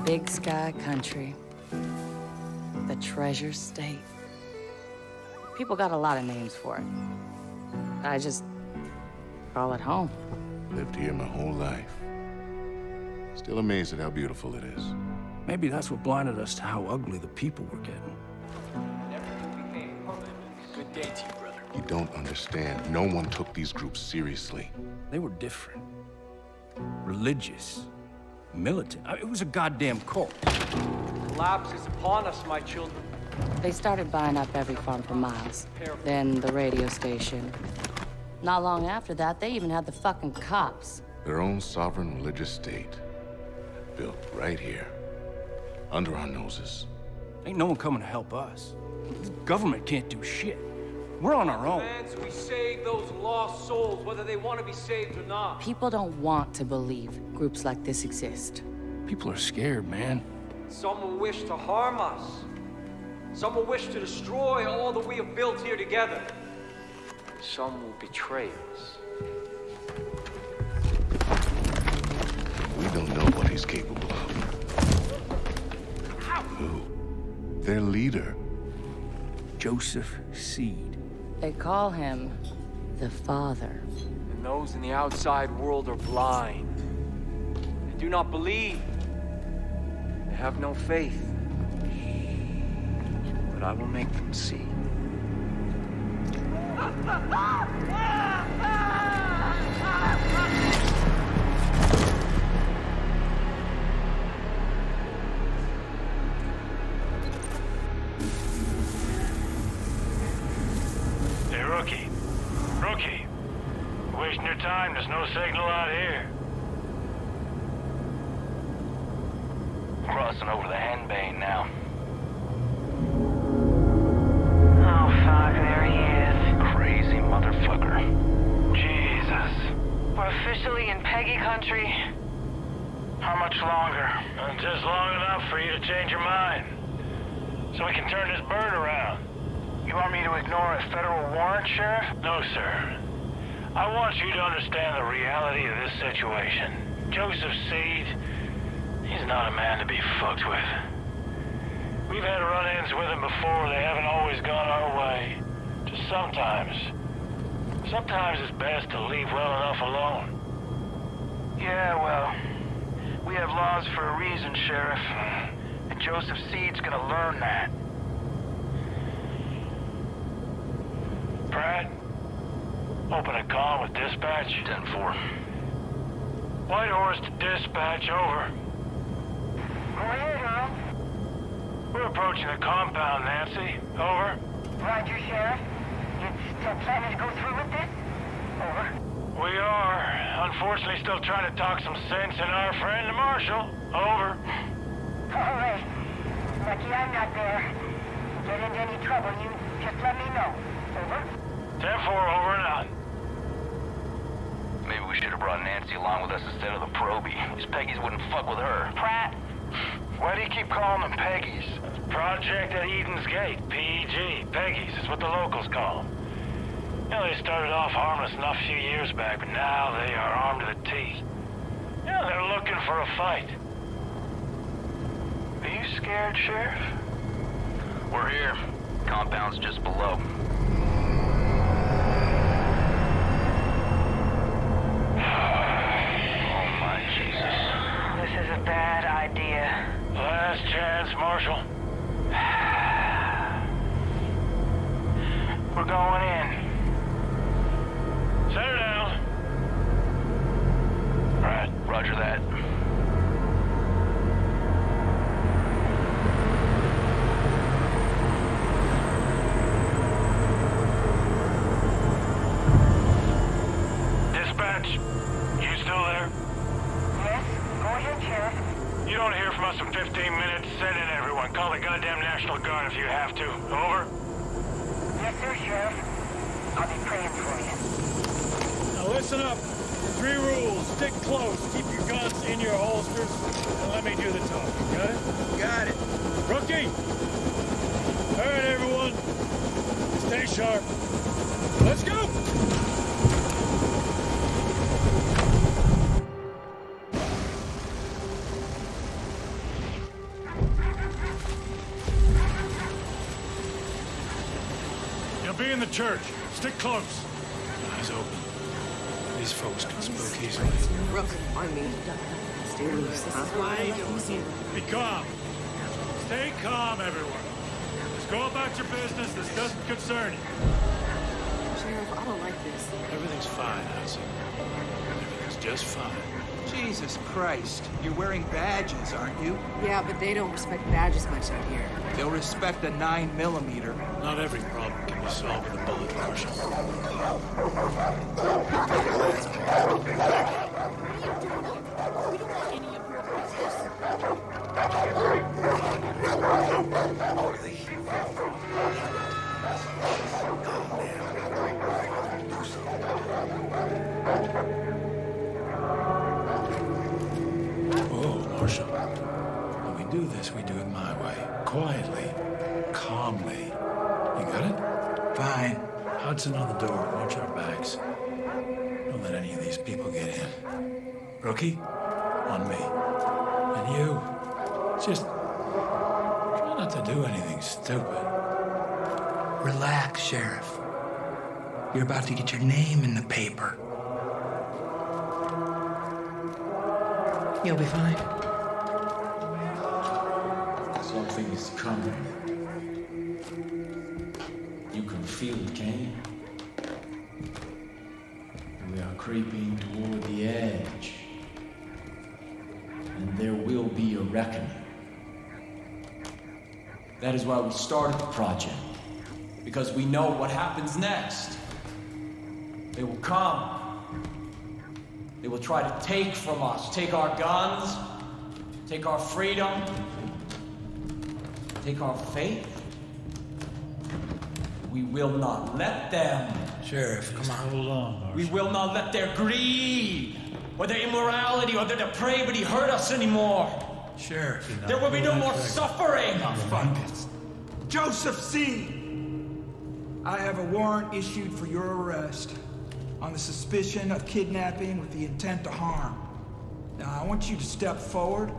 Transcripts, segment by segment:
Big Sky Country. The Treasure State. People got a lot of names for it. I just call it home. Lived here my whole life. Still amazed at how beautiful it is. Maybe that's what blinded us to how ugly the people were getting. Good day to you, brother. You don't understand. No one took these groups seriously. They were different. Religious. Militant. It was a goddamn cult. Collapse is upon us, my children. They started buying up every farm for miles. Then the radio station. Not long after that, they even had the fucking cops. Their own sovereign religious state. Built right here. Under our noses. Ain't no one coming to help us. The government can't do shit. We're on our own. Commands we save those lost souls, whether they want to be saved or not. People don't want to believe groups like this exist. People are scared, man. Some will wish to harm us. Some will wish to destroy all that we have built here together. Some will betray us. We don't know what he's capable of. Who? Their leader. Joseph Seed. They call him the Father. And those in the outside world are blind. They do not believe. They have no faith. But I will make them see. Hey, Rookie. Rookie. You're wasting your time. There's no signal out here. Crossing over the Henbane now. Oh, fuck, there he is. Crazy motherfucker. Jesus. We're officially in Peggy country. How much longer? Just long enough for you to change your mind. So we can turn this bird around. You want me to ignore a federal warrant, Sheriff? No, sir. I want you to understand the reality of this situation. Joseph Seed, he's not a man to be fucked with. We've had run-ins with him before. They haven't always gone our way. Just sometimes. Sometimes it's best to leave well enough alone. Yeah, well, we have laws for a reason, Sheriff. And Joseph Seed's gonna learn that. Brad, open a call with dispatch. 10-4. White Horse to dispatch, over. Go ahead, Earl. We're approaching the compound, Nancy. Over. Roger, Sheriff. You still planning to go through with this? Over. We are. Unfortunately, still trying to talk some sense in our friend, the Marshal. Over. All right. Lucky I'm not there. Get into any trouble, you just let me know. Over. 10-4, over and out. Maybe we should have brought Nancy along with us instead of the Proby. These Peggies wouldn't fuck with her. Pratt. Why do you keep calling them Peggies? Project at Eden's Gate, PEG. Peggies is what the locals call them. You know, they started off harmless enough a few years back, but now they are armed to the teeth. You know, they're looking for a fight. Are you scared, Sheriff? We're here. Compound's just below. Oh my Jesus. This is a bad idea. Last chance, Marshal. We're going in. Set her down. Right, roger that. Dispatch, you still there? Yes? Go ahead, Sheriff. You don't hear from us in 15 minutes. Send in everyone. Call the goddamn National Guard if you have to. Over. Yes, sir, Sheriff. I'll be praying for you. Now listen up. 3 rules. Stick close. Keep your guns in your holsters. And let me do the talking. Got it? Got it. Rookie! All right, everyone. Stay sharp. Let's go! be in the church. Stick close. Eyes open. These folks can spook easily. Rook, on me. Stay loose, huh? Be calm. Stay calm, everyone. Just go about your business. This doesn't concern you. Sheriff, I don't like this. Everything's fine, Hudson. Everything's just fine. Jesus Christ. You're wearing badges, aren't you? Yeah, but they don't respect badges much out here. They'll respect a 9mm. Not every problem can be solved with a bullet, Marshal. Whoa, Marshal. When we do this, we do it my way. Quietly. Calmly. You got it? Fine. Hudson on the door. Watch our backs. Don't let any of these people get in. Rookie, on me. And you, just try not to do anything stupid. Relax, Sheriff. You're about to get your name in the paper. You'll be fine. Something is coming. You can feel it, can you? We are creeping toward the edge. And there will be a reckoning. That is why we started the project. Because we know what happens next. They will come. They will try to take from us. Take our guns. Take our freedom. Take our faith. We will not let them. Sheriff, come on. Hold on, Marshal. We will not let their greed, or their immorality, or their depravity hurt us anymore. Sheriff, there will be no more suffering. Oh, fuck this. Joseph C. I have a warrant issued for your arrest on the suspicion of kidnapping with the intent to harm. Now, I want you to step forward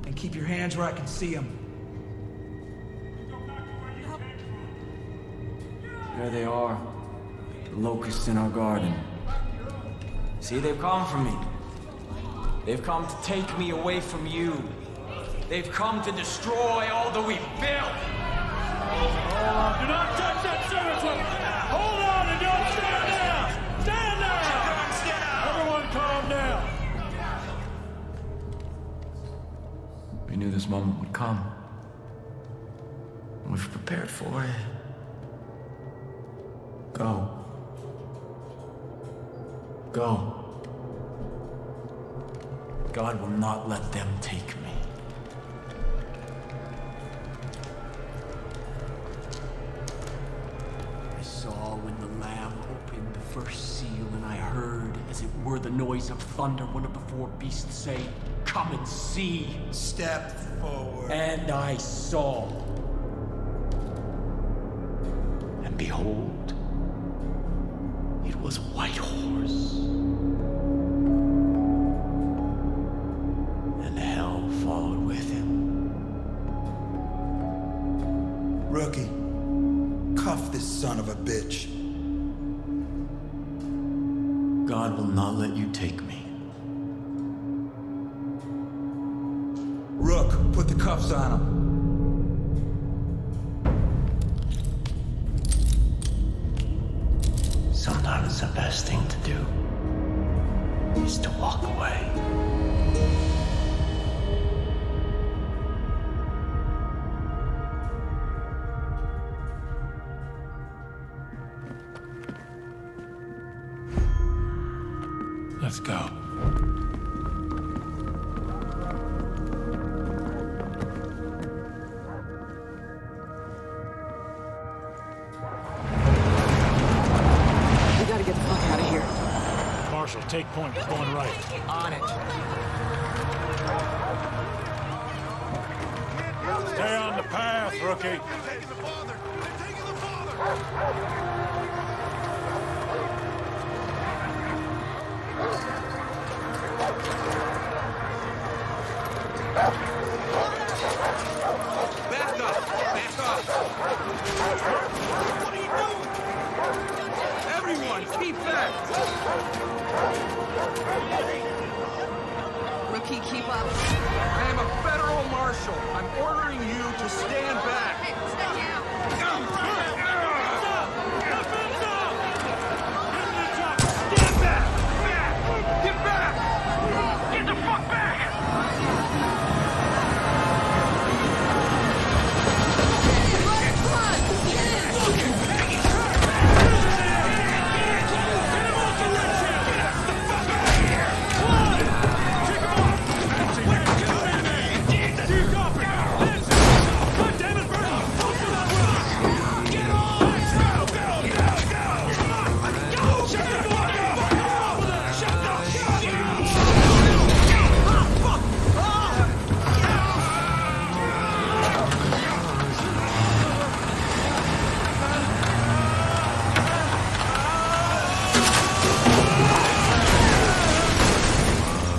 and keep your hands where I can see them. There they are. The locusts in our garden. See, they've come for me. They've come to take me away from you. They've come to destroy all that we've built. Do not touch that service weapon! Hold on and don't stand down! Stand down! Everyone calm down! We knew this moment would come. And we've prepared for it. Go. Go. God will not let them take me. I saw when the Lamb opened the first seal, and I heard, as it were the noise of thunder, one of the four beasts say, "Come and see." Step forward. And I saw. And behold, it was a white horse. And hell followed with him. Rookie, cuff this son of a bitch. God will not let you take me. Rook, put the cuffs on him. Sometimes the best thing to do is to walk away. Let's go. Marshal, take point. We're going right. On it. Stay on the path, rookie. They're taking the father! They're taking the father! Back up! Back up! What are you doing? I am a federal marshal. I'm ordering you to stand back. Hey, stay down. Stand back! Get back! Get the fuck back!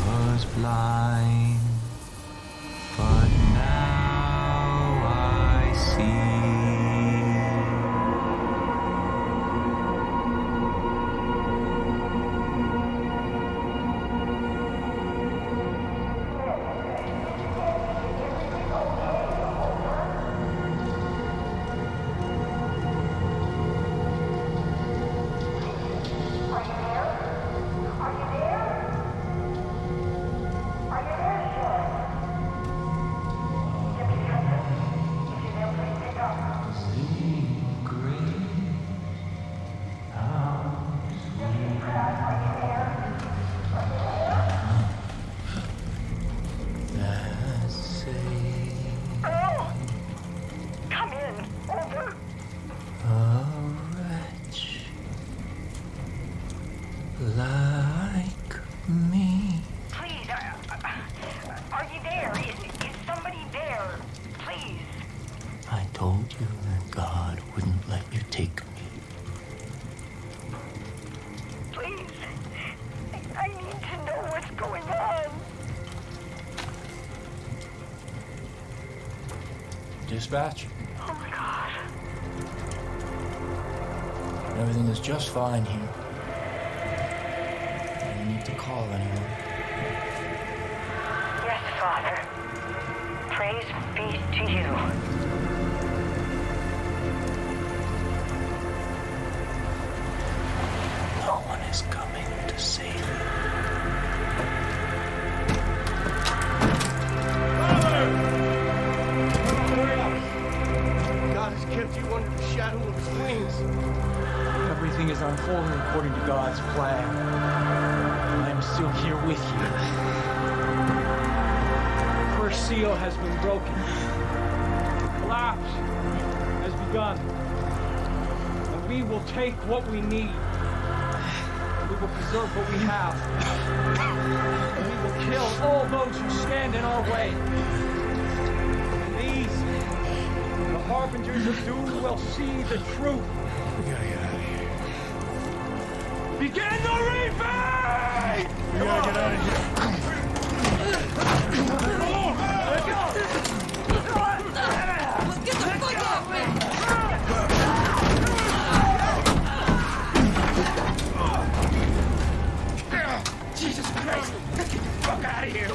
Was blind, but now I see. Earl! Come in. Over. A wretch like me. Please, are you there? Is somebody there? Please. I told you that God wouldn't let you take me. Please. I need to know what's going on. Dispatch, Oh my God. everything is just fine here. You don't need to call anyone. Yes, Father. Praise be to you. No one is coming to save you. God has kept you under the shadow of his wings. Everything is unfolding according to God's plan. I am still here with you. The first seal has been broken. Collapse has begun. And we will take what we need. We will preserve what we have. And we will kill all those who stand in our way. And these, the harbingers of doom, will see the truth. We gotta get out of here. Begin the reaping! We gotta get out of here. Get the fuck off me! Jesus Christ! Get the fuck out of here!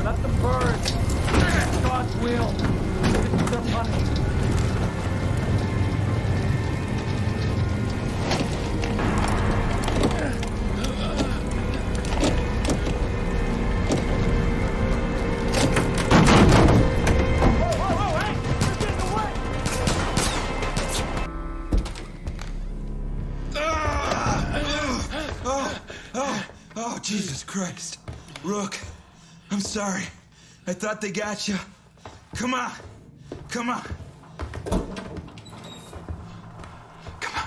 Let them burn. It's God's will. This is their punishment. Oh, Jesus Christ. Rook, I'm sorry. I thought they got you. Come on. Come on. Come on.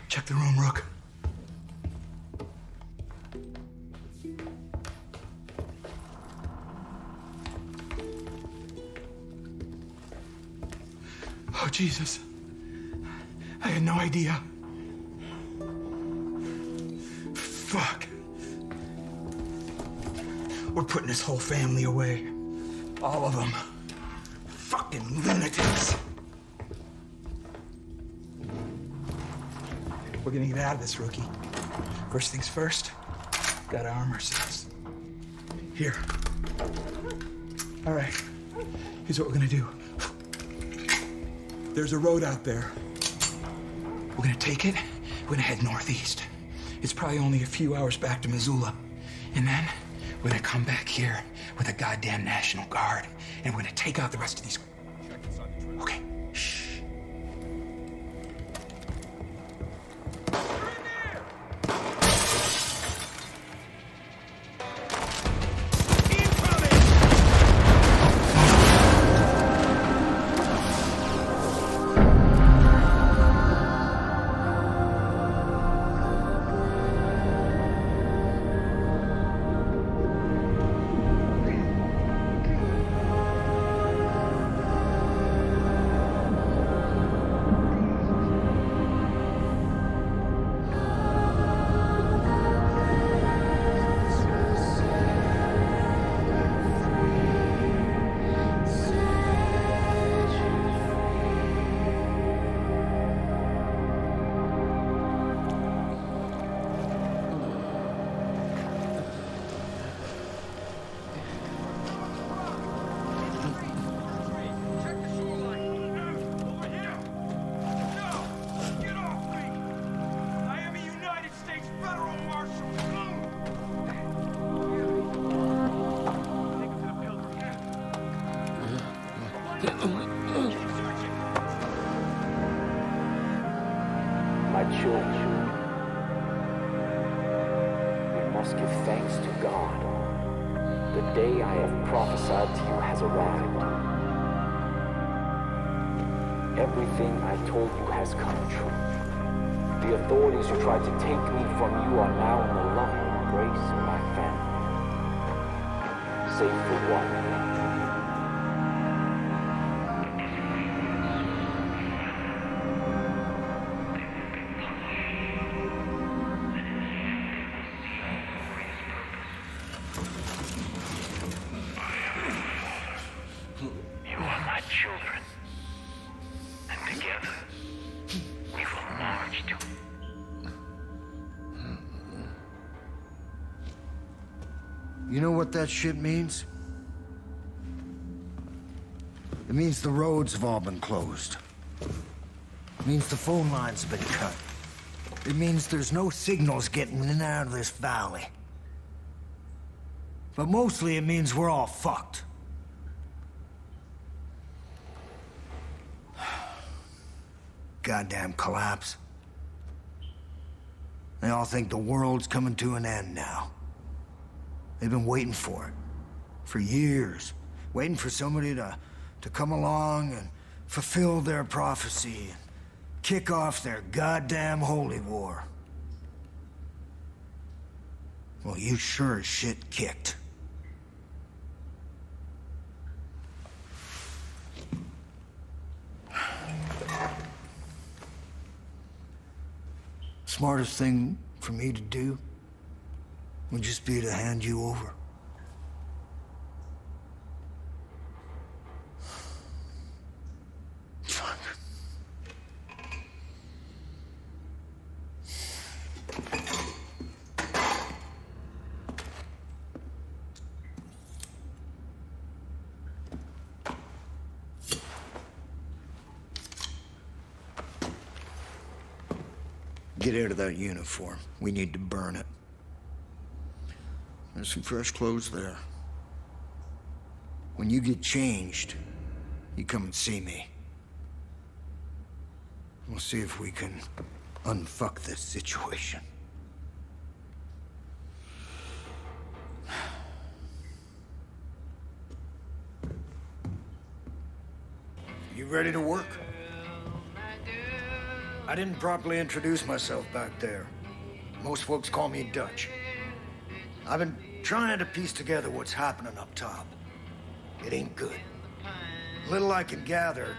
Check the room, Rook. Oh, Jesus. I had no idea. Fuck. We're putting this whole family away. All of them. Fucking lunatics. We're gonna get out of this, Rookie. First things first, gotta arm ourselves. Here. All right. Here's what we're gonna do. There's a road out there. We're gonna take it. We're gonna head northeast. It's probably only a few hours back to Missoula. And then we're gonna come back here with a goddamn National Guard. And we're gonna take out the rest of these. Okay. Shh. My children, we must give thanks to God. The day I have prophesied to you has arrived. Everything I told you has come true. The authorities who tried to take me from you are now in the loving embrace of my family. Save for one. You know what that shit means? It means the roads have all been closed. It means the phone lines have been cut. It means there's no signals getting in and out of this valley. But mostly it means we're all fucked. Goddamn collapse. They all think the world's coming to an end now. They've been waiting for it. For years. Waiting for somebody to come along and fulfill their prophecy and kick off their goddamn holy war. Well, you sure as shit kicked. Smartest thing for me to do would just be to hand you over. Fuck. Get out of that uniform. We need to burn it. There's some fresh clothes there. When you get changed, you come and see me. We'll see if we can unfuck this situation. You ready to work? I didn't properly introduce myself back there. Most folks call me Dutch. I've been trying to piece together what's happening up top. It ain't good. Little I can gather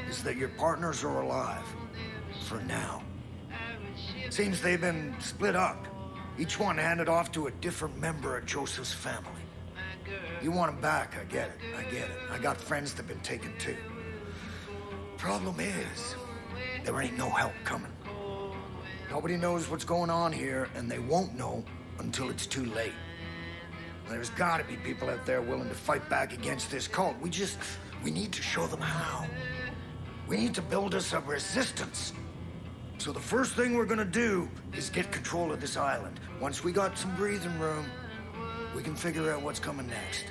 is that your partners are alive. For now. Seems they've been split up. Each one handed off to a different member of Joseph's family. You want them back, I get it. I get it. I got friends that've been taken too. Problem is, there ain't no help coming. Nobody knows what's going on here, and they won't know until it's too late. There's gotta be people out there willing to fight back against this cult. We need to show them how. We need to build us a resistance. So the first thing we're gonna do is get control of this island. Once we got some breathing room, we can figure out what's coming next.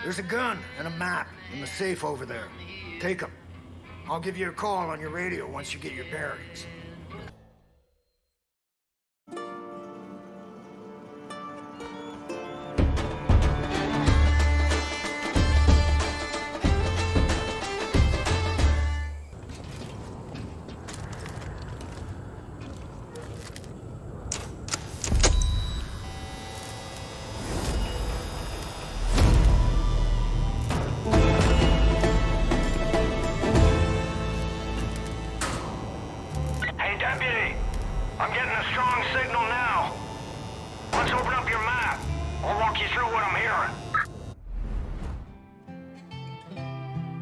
There's a gun and a map in the safe over there. Take them. I'll give you a call on your radio once you get your bearings.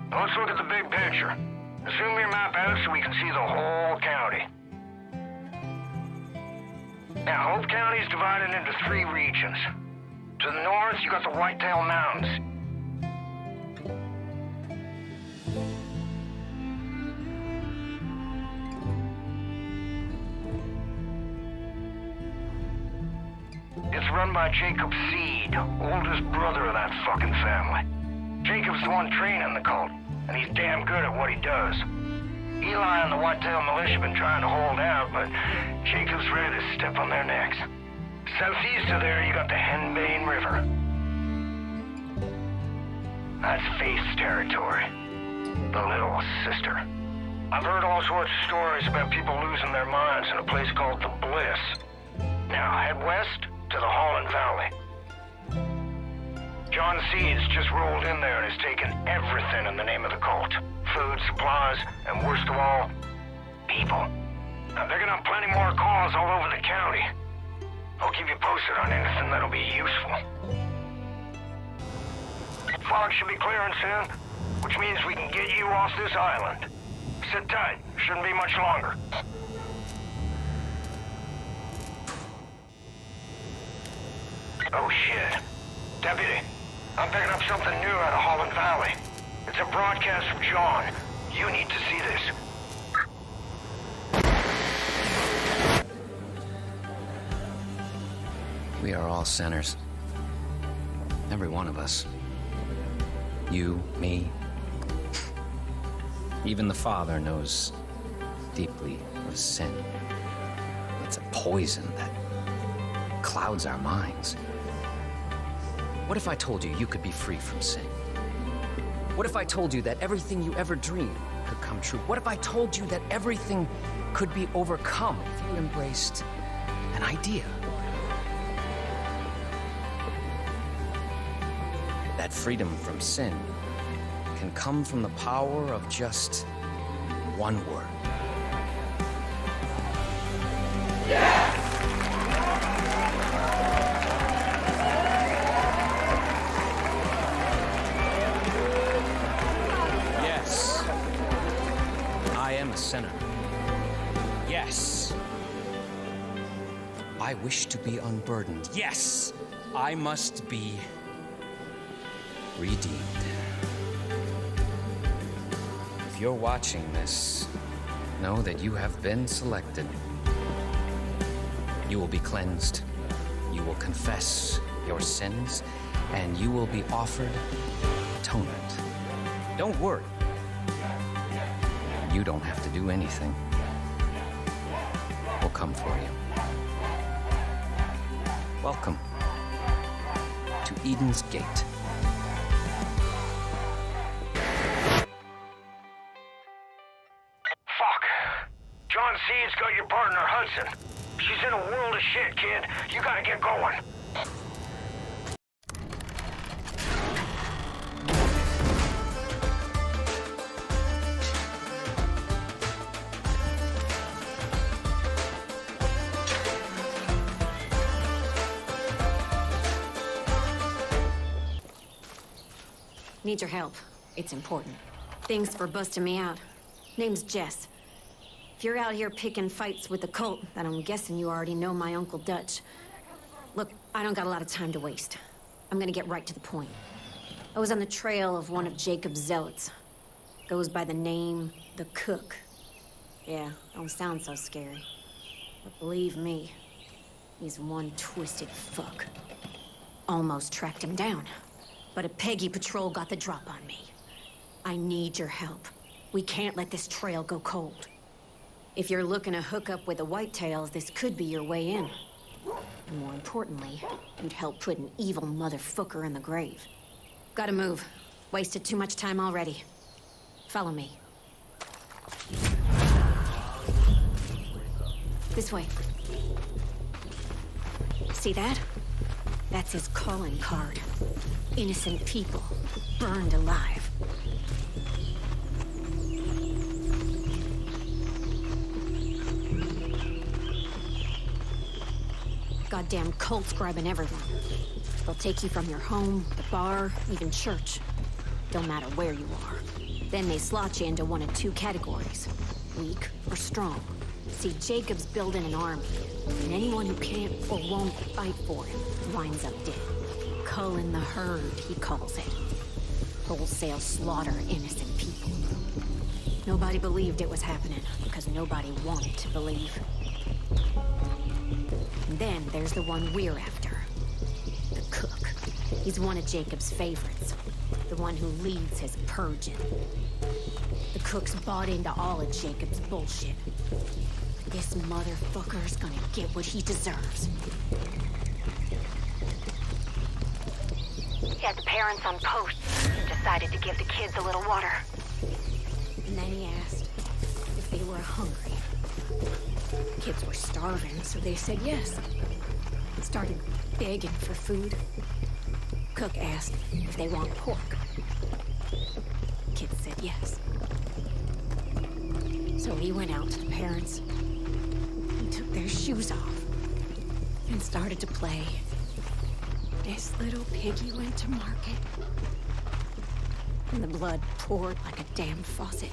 Let's look at the big picture. Zoom your map out so we can see the whole county. Now, Hope County is divided into 3 regions. To the north, you got the Whitetail Mountains. It's run by Jacob Seed, oldest brother of that fucking family. Jacob's the one training the cult, and he's damn good at what he does. Eli and the Whitetail Militia have been trying to hold out, but Jacob's ready to step on their necks. Southeast of there, you got the Henbane River. That's Faith's territory. The Little Sister. I've heard all sorts of stories about people losing their minds in a place called the Bliss. Now, head west to the Holland Valley. John Seeds just rolled in there and has taken everything in the name of the cult. Food, supplies, and worst of all, people. Now, they're gonna have plenty more calls all over the county. I'll keep you posted on anything that'll be useful. Fog should be clearing soon, which means we can get you off this island. Sit tight. Shouldn't be much longer. Oh, shit. Deputy, I'm picking up something new out of Holland Valley. It's a broadcast from John. You need to see this. We are all sinners. Every one of us. You, me. Even the Father knows deeply of sin. It's a poison that clouds our minds. What if I told you you could be free from sin? What if I told you that everything you ever dreamed could come true? What if I told you that everything could be overcome if you embraced an idea? That freedom from sin can come from the power of just one word. Yeah! Yes, I am a sinner. Yes, I wish to be unburdened. Yes, I must be redeemed. If you're watching this, know that you have been selected. You will be cleansed. You will confess your sins, and you will be offered atonement. Don't worry. You don't have to do anything. We'll come for you. Welcome to Eden's Gate. Seed's got your partner, Hudson. She's in a world of shit, kid. You gotta get going. Need your help. It's important. Thanks for busting me out. Name's Jess. If you're out here picking fights with the cult, then I'm guessing you already know my Uncle Dutch. Look, I don't got a lot of time to waste. I'm gonna get right to the point. I was on the trail of one of Jacob's zealots. Goes by the name, the Cook. Yeah, don't sound so scary. But believe me, he's one twisted fuck. Almost tracked him down, but a Peggy patrol got the drop on me. I need your help. We can't let this trail go cold. If you're looking to hook up with the Whitetails, this could be your way in. And more importantly, you'd help put an evil motherfucker in the grave. Gotta move. Wasted too much time already. Follow me. This way. See that? That's his calling card. Innocent people, burned alive. Goddamn cults grabbing everyone. They'll take you from your home, the bar, even church. Don't matter where you are. Then they slot you into one of two categories. Weak or strong. See, Jacob's building an army. And anyone who can't or won't fight for him winds up dead. Culling the herd, he calls it. Wholesale slaughter innocent people. Nobody believed it was happening, because nobody wanted to believe. And then there's the one we're after. The Cook. He's one of Jacob's favorites. The one who leads his purging. The Cook's bought into all of Jacob's bullshit. This motherfucker's gonna get what he deserves. He had the parents on post. He decided to give the kids a little water. And then he asked if they were hungry. Kids were starving, so they said yes. Started begging for food. Cook asked if they want pork. Kids said yes. So he went out to the parents and took their shoes off and started to play. This little piggy went to market. And the blood poured like a damn faucet.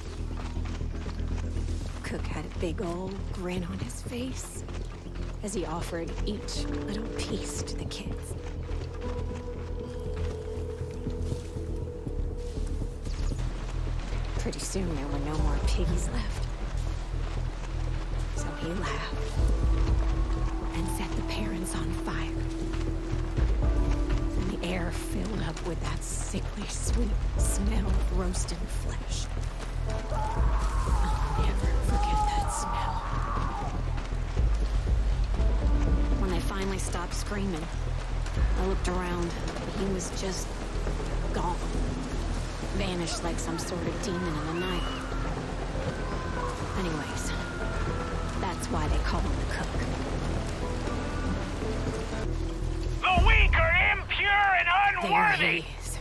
Cook had a big old grin on his face as he offered each little piece to the kids. Pretty soon there were no more piggies left. So he laughed and set the parents on fire. And the air filled up with that sickly sweet smell of roasted flesh. I'll never forget that smell. When they finally stopped screaming, I looked around. He was just gone. Vanished like some sort of demon in the night. Anyways, that's why they call him the Cook. The weak are impure and unworthy! There he is.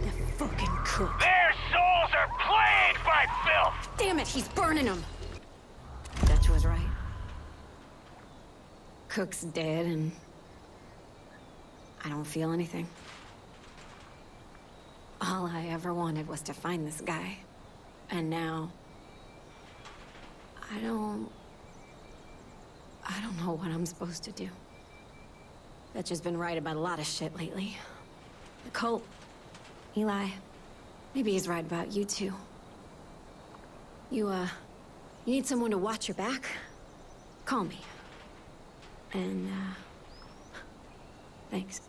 The fucking Cook. Their souls are plagued by filth! Damn it, he's burning them! Dutch was right. Cook's dead and I don't feel anything. All I ever wanted was to find this guy. And now... I don't know what I'm supposed to do. Dutch has been right about a lot of shit lately. The cult, Eli, maybe he's right about you too. You need someone to watch your back? Call me. And, thanks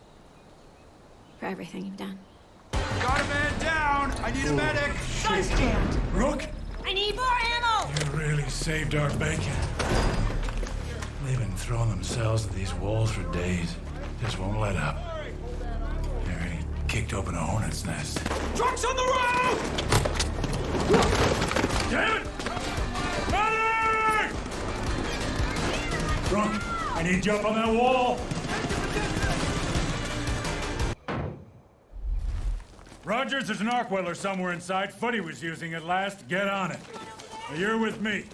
for everything you've done. Got a man down! I need a medic! Shit. Rook? I need more ammo! You really saved our bacon. They've been throwing themselves at these walls for days. Just won't let up. They already kicked open a hornet's nest. Trucks on the road! Damn it! Medic! Rook, I need you up on that wall. Rogers, there's an arc welder somewhere inside. Footy was using it last. Get on it. Now you're with me.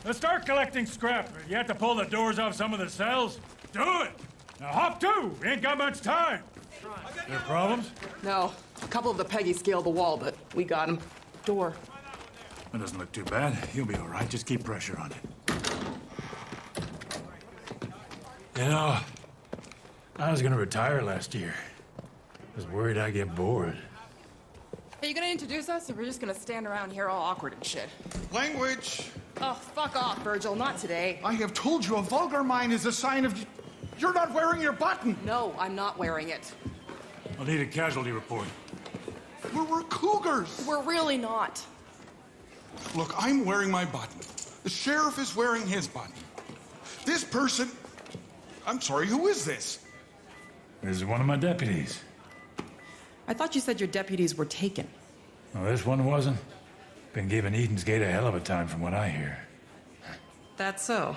Let's start collecting scrap. You have to pull the doors off some of the cells. Do it! Now hop to! We ain't got much time. There problems? No. A couple of the Peggy scaled the wall, but we got him. Door. That doesn't look too bad. You'll be all right. Just keep pressure on it. You know, I was gonna retire last year. Was worried I'd get bored. Are you gonna introduce us, or we're just gonna stand around here all awkward and shit? Language! Oh, fuck off, Virgil. Not today. I have told you a vulgar mind is a sign of... You're not wearing your button! No, I'm not wearing it. I'll need a casualty report. We're cougars! We're really not. Look, I'm wearing my button. The sheriff is wearing his button. This person... I'm sorry, who is this? This is one of my deputies. I thought you said your deputies were taken. Well, this one wasn't. Been giving Eden's Gate a hell of a time from what I hear. That's so.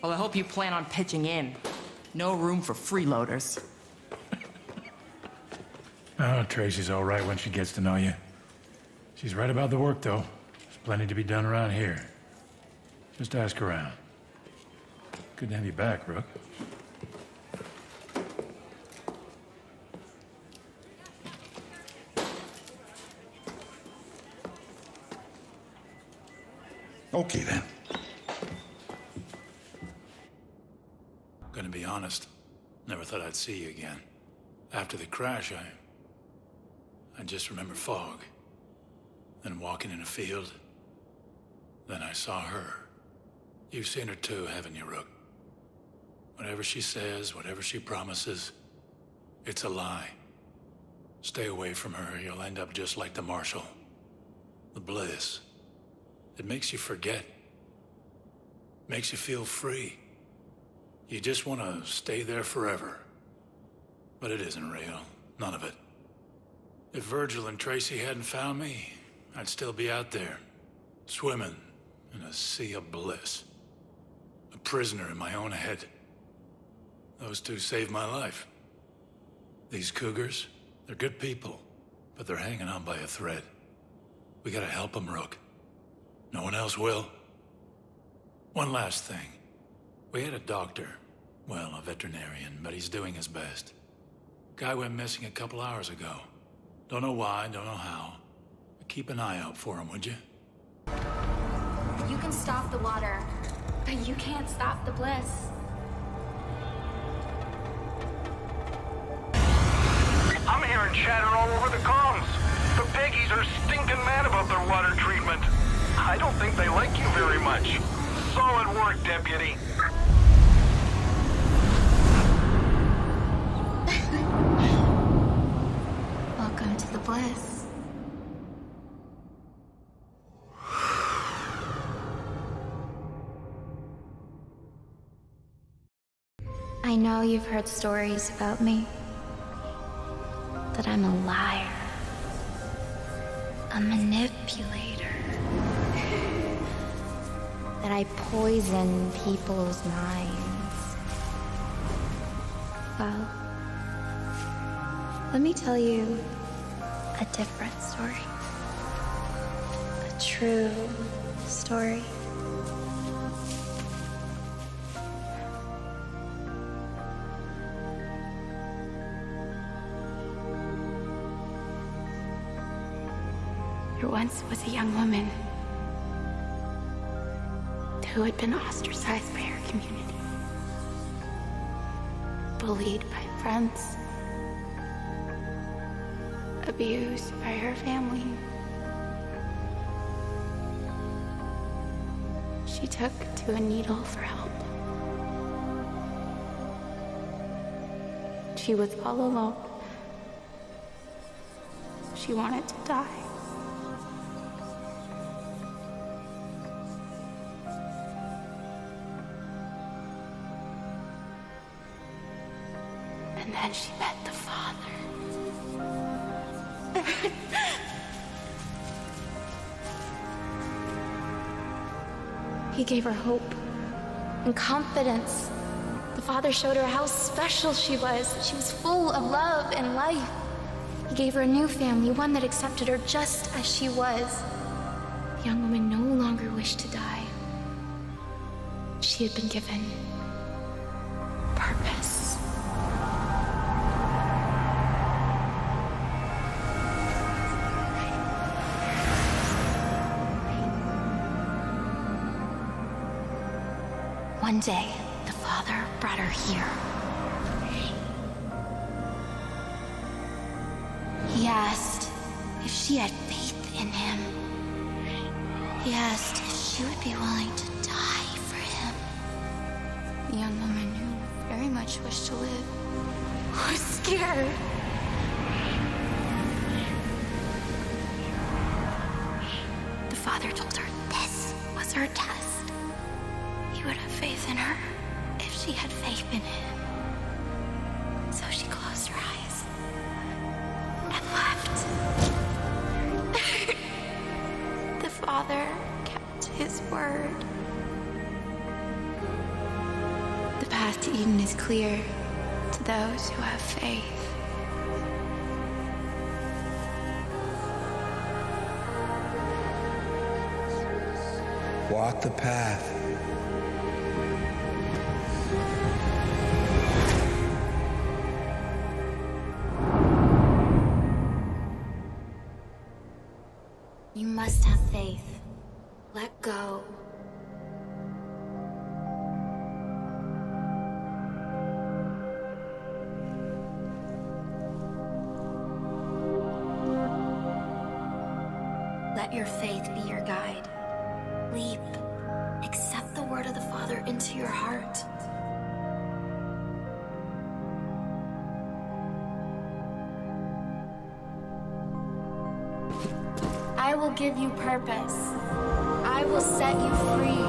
Well, I hope you plan on pitching in. No room for freeloaders. Oh, Tracy's all right when she gets to know you. She's right about the work, though. There's plenty to be done around here. Just ask around. Good to have you back, Rook. Okay, then. Gonna be honest, never thought I'd see you again. After the crash, I just remember fog. Then walking in a field. Then I saw her. You've seen her too, haven't you, Rook? Whatever she says, whatever she promises, it's a lie. Stay away from her, you'll end up just like the Marshal. The bliss. It makes you forget. Makes you feel free. You just want to stay there forever. But it isn't real. None of it. If Virgil and Tracy hadn't found me, I'd still be out there, swimming in a sea of bliss. A prisoner in my own head. Those two saved my life. These cougars, they're good people, but they're hanging on by a thread. We gotta help them, Rook. No one else will. One last thing. We had a doctor. Well, a veterinarian, but he's doing his best. Guy went missing a couple hours ago. Don't know why, don't know how. But keep an eye out for him, would you? You can stop the water, but you can't stop the bliss. I'm hearing chatter all over the comms. The Peggies are stinking mad about their water treatment. I don't think they like you very much. Solid work, Deputy. Welcome to the bliss. I know you've heard stories about me. That I'm a liar. A manipulator. That I poison people's minds. Well, let me tell you a different story. A true story. There once was a young woman who had been ostracized by her community, bullied by friends, abused by her family. She took to a needle for help. She was all alone. She wanted to die. And then she met the father. He gave her hope and confidence. The father showed her how special she was. She was full of love and life. He gave her a new family, one that accepted her just as she was. The young woman no longer wished to die. She had been given purpose. One day, the father brought her here. He asked if she had faith in him. He asked if she would be willing to die for him. The young woman who very much wished to live was scared. The father told her this was her test. He would have faith in her if she had faith in him. So she closed her eyes and left. The father kept his word. The path to Eden is clear to those who have faith. Walk the path. You must have faith. Let go. Let your faith be your guide. Leap. Accept the word of the Father into your heart. I will give you purpose. I will set you free.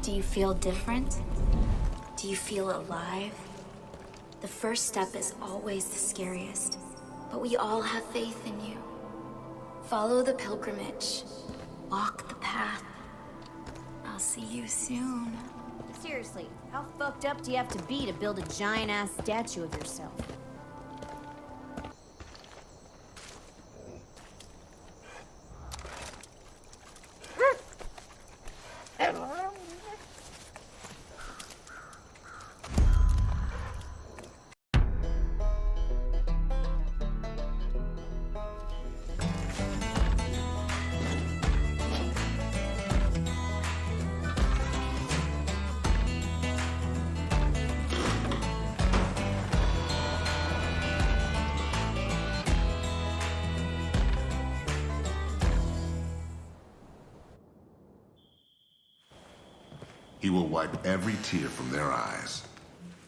Do you feel different? Do you feel alive? The first step is always the scariest, but we all have faith in you. Follow the pilgrimage. Walk the path. I'll see you soon. Seriously, how fucked up do you have to be to build a giant-ass statue of yourself? He will wipe every tear from their eyes.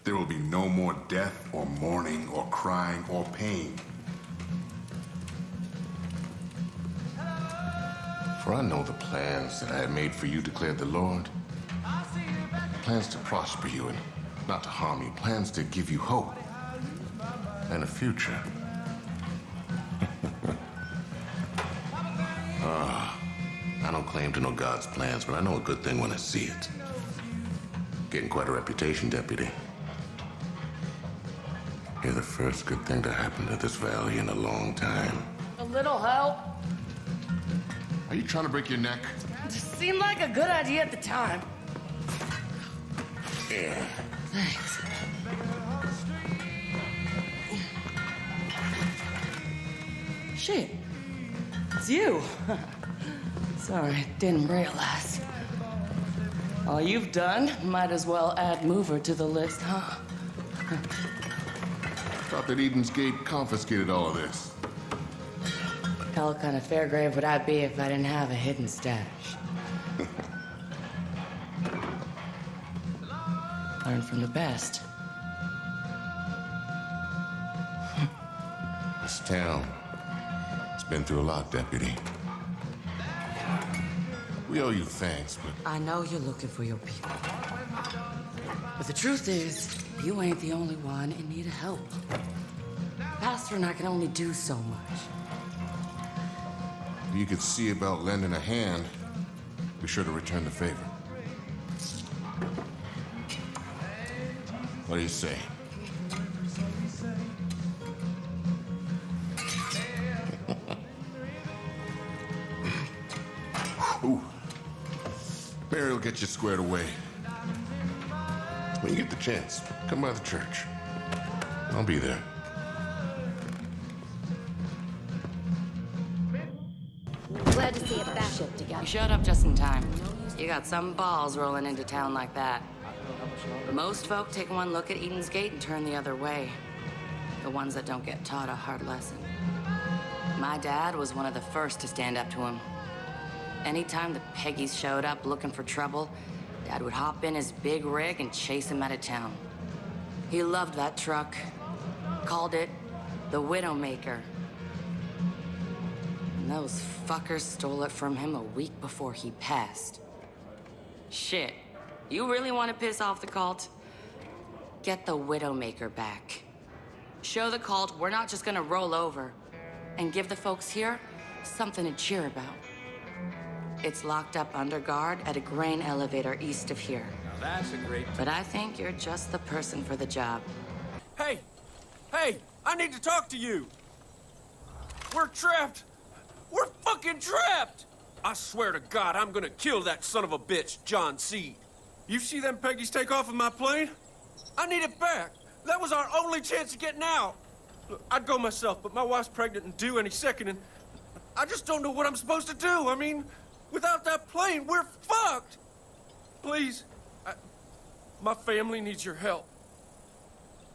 There will be no more death or mourning or crying or pain. For I know the plans that I have made for you, declared the Lord. Plans to prosper you and not to harm you. Plans to give you hope and a future. I don't claim to know God's plans, but I know a good thing when I see it. Getting quite a reputation, Deputy. You're the first good thing to happen to this valley in a long time. A little help? Are you trying to break your neck? It just seemed like a good idea at the time. Yeah. Thanks. Shit. It's you. Sorry, didn't realize. All you've done, might as well add Mover to the list, huh? Thought that Eden's Gate confiscated all of this. Hell kind of fair grave would I be if I didn't have a hidden stash. Learn from the best. This town, it's been through a lot, Deputy. We owe you thanks, but... I know you're looking for your people. But the truth is, you ain't the only one in need of help. Pastor and I can only do so much. If you could see about lending a hand, be sure to return the favor. What do you say? Ooh. Barry will get you squared away. When you get the chance, come by the church. I'll be there. Glad to see it back up together. You showed up just in time. You got some balls rolling into town like that. Most folk take one look at Eden's Gate and turn the other way. The ones that don't get taught a hard lesson. My dad was one of the first to stand up to him. Anytime the Peggies showed up looking for trouble, Dad would hop in his big rig and chase him out of town. He loved that truck. Called it the Widowmaker. And those fuckers stole it from him a week before he passed. Shit. You really want to piss off the cult? Get the Widowmaker back. Show the cult we're not just gonna roll over. And give the folks here something to cheer about. It's locked up under guard at a grain elevator east of here. Now that's a great... But I think you're just the person for the job. Hey! Hey! I need to talk to you! We're trapped! We're fucking trapped! I swear to God, I'm gonna kill that son of a bitch, John Seed. You see them Peggies take off in my plane? I need it back. That was our only chance of getting out. Look, I'd go myself, but my wife's pregnant and due any second, and I just don't know what I'm supposed to do. I mean, without that plane, we're fucked. Please, my family needs your help.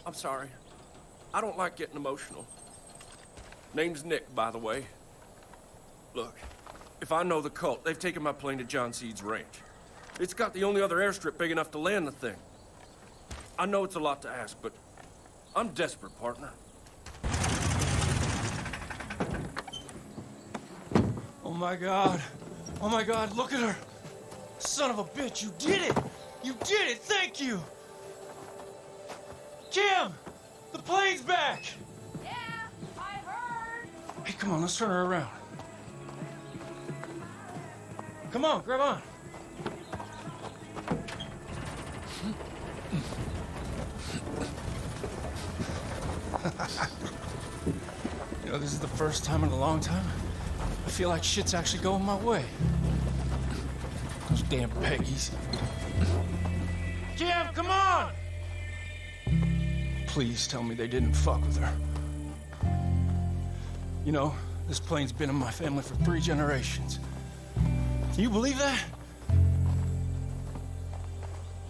I'm sorry. I don't like getting emotional. Name's Nick, by the way. Look, if I know the cult, they've taken my plane to John Seed's ranch. It's got the only other airstrip big enough to land the thing. I know it's a lot to ask, but I'm desperate, partner. Oh my God. Oh my God, look at her. Son of a bitch, you did it! You did it, thank you! Jim! The plane's back! Yeah, I heard. Hey, come on, let's turn her around. Come on, grab on. You know, this is the first time in a long time I feel like shit's actually going my way. Those damn Peggies. Jim, come on! Please tell me they didn't fuck with her. You know, this plane's been in my family for 3 generations. Can you believe that?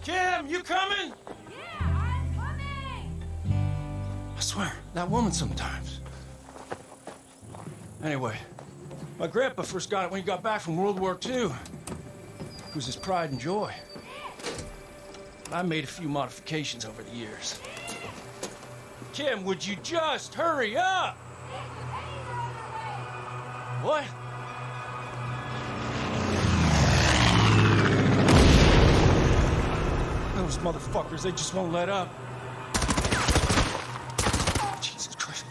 Kim, you coming? Yeah, I'm coming. I swear, that woman sometimes. Anyway, my grandpa first got it when he got back from World War II. It was his pride and joy. I made a few modifications over the years. Kim, would you just hurry up? What? Those motherfuckers, they just won't let up. Jesus Christ.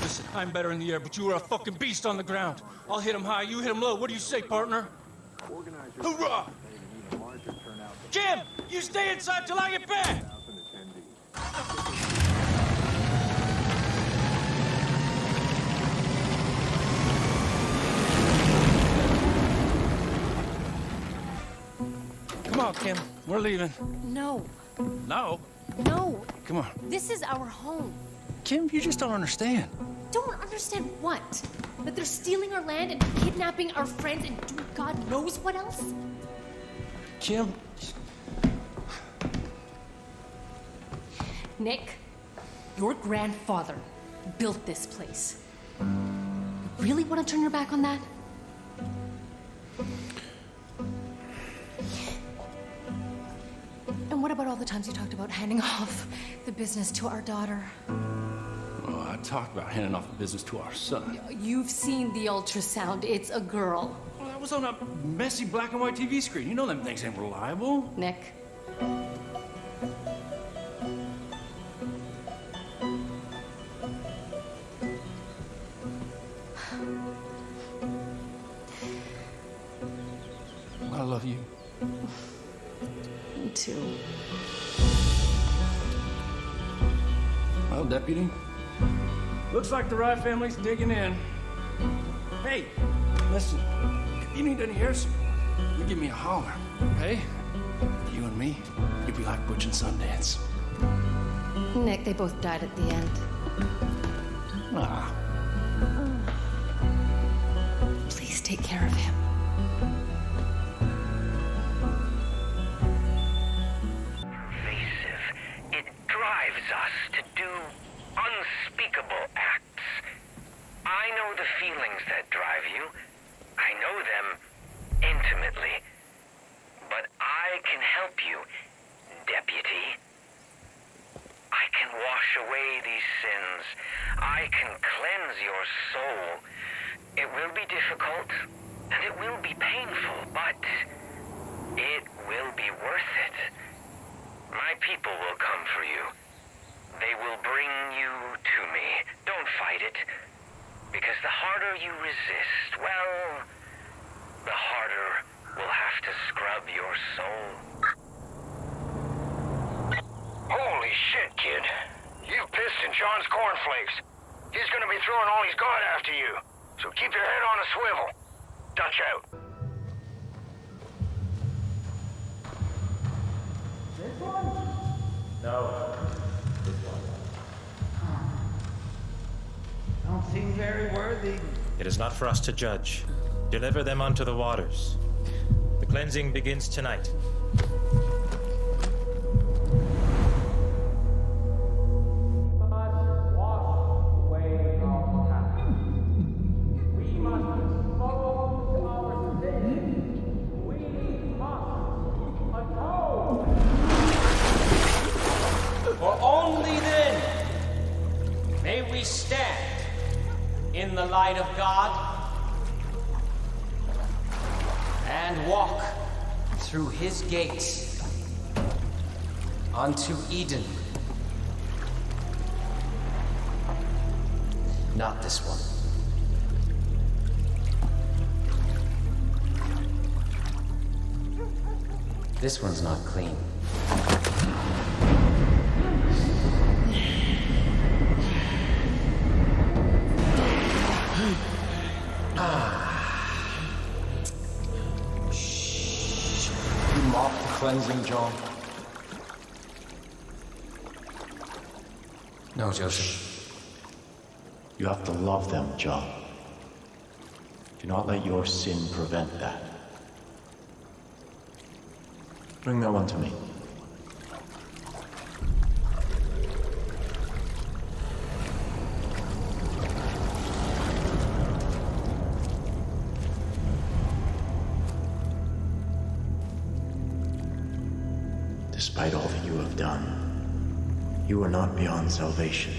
Listen, I'm better in the air, but you are a fucking beast on the ground. I'll hit him high, you hit him low. What do you say, partner? Hoorah! Jim, you stay inside till I get back! Come on, Kim. We're leaving. No. No? No. Come on. This is our home. Kim, you just don't understand. Don't understand what? That they're stealing our land and kidnapping our friends and doing God knows what else? Kim. Nick, your grandfather built this place. You really want to turn your back on that? And what about all the times you talked about handing off the business to our daughter? Well, I talked about handing off the business to our son. You've seen the ultrasound. It's a girl. Well, that was on a messy black and white TV screen. You know them things ain't reliable. Nick. I love you. Me too. Well, Deputy, looks like the Rye family's digging in. Hey, listen, if you need any air support, You give me a holler, okay? You and me, you'd be like Butch and Sundance. Nick, they both died at the end. Ah. Please take care of him. Pervasive. It drives us to do unspeakable acts. I know the feelings that drive you. I know them intimately. But I can help you, Deputy. I can wash away these sins. I can cleanse your soul. It will be difficult, and it will be painful, but it will be worth it. My people will come for you. They will bring you to me. Don't fight it, because the harder you resist, well, the harder we'll have to scrub your soul. Holy shit, kid. You've pissed in John's cornflakes. He's gonna be throwing all he's got after you. So keep your head on a swivel. Dutch out. This one? No. This one. Don't seem very worthy. It is not for us to judge. Deliver them unto the waters. The cleansing begins tonight. For only then may we stand in the light of God and walk through his gates unto Eden. Not this one. This one's not clean. You mock the cleansing, John? No, Joseph. You have to love them, John. Do not let your sin prevent that. Bring that one to me. Despite all that you have done, you are not beyond salvation.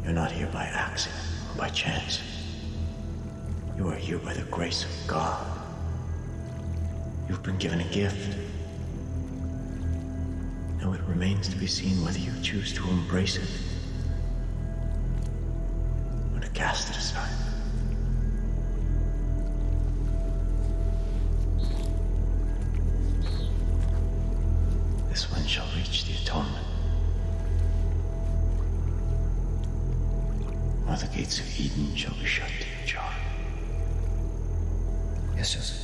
You're not here by accident or by chance. You are here by the grace of God. You've been given a gift. Now it remains to be seen whether you choose to embrace it or to cast it aside. This one shall reach the atonement, or the gates of Eden shall be shut to you, John. Yes, Joseph.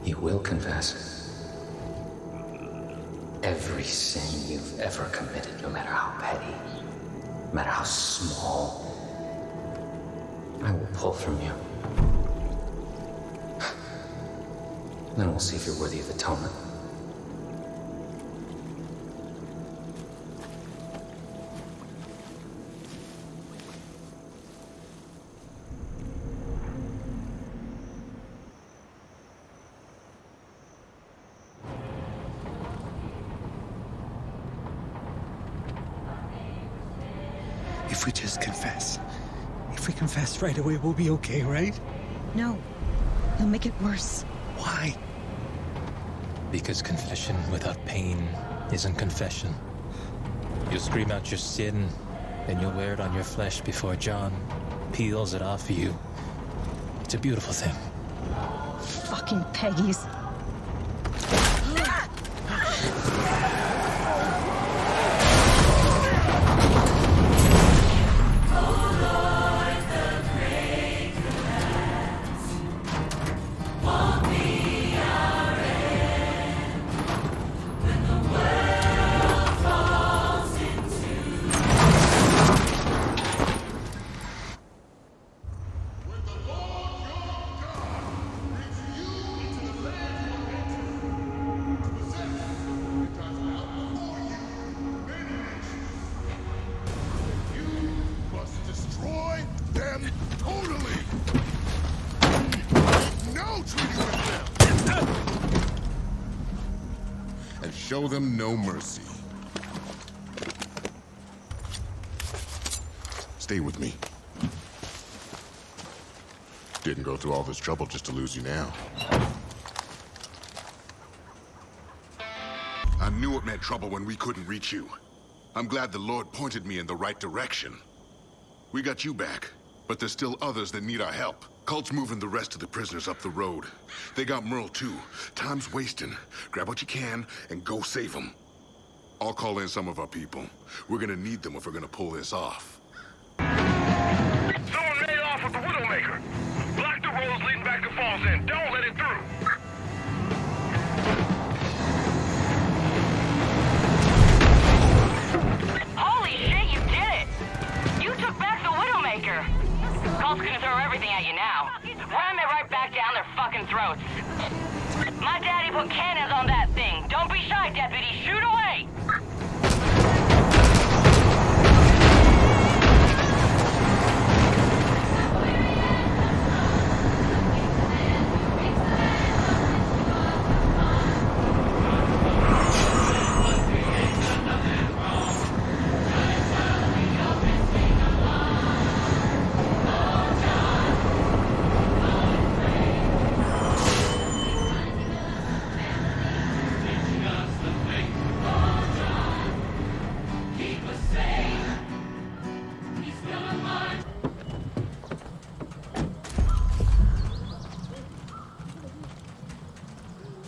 You will confess every sin you've ever committed, no matter how petty, no matter how small. I will pull from you. Then we'll see if you're worthy of atonement. If we just confess. If we confess right away, we'll be okay, right? No. You'll make it worse. Why? Because confession without pain isn't confession. You'll scream out your sin, then you'll wear it on your flesh before John peels it off of you. It's a beautiful thing. Fucking Peggies. Show them no mercy. Stay with me. Didn't go through all this trouble just to lose you now. I knew it meant trouble when we couldn't reach you. I'm glad the Lord pointed me in the right direction. We got you back, but there's still others that need our help. Cult's moving the rest of the prisoners up the road. They got Merle too. Time's wasting. Grab what you can and go save them. I'll call in some of our people. We're gonna need them if we're gonna pull this off. Someone made off with the Widowmaker. Block the roads leading back to Falls End. Don't let it through. Holy shit, you did it! You took back the Widowmaker! Cult's gonna throw everything at you now. Ram it right back down their fucking throats. My daddy put cannons on that thing. Don't be shy, deputy. Shoot away!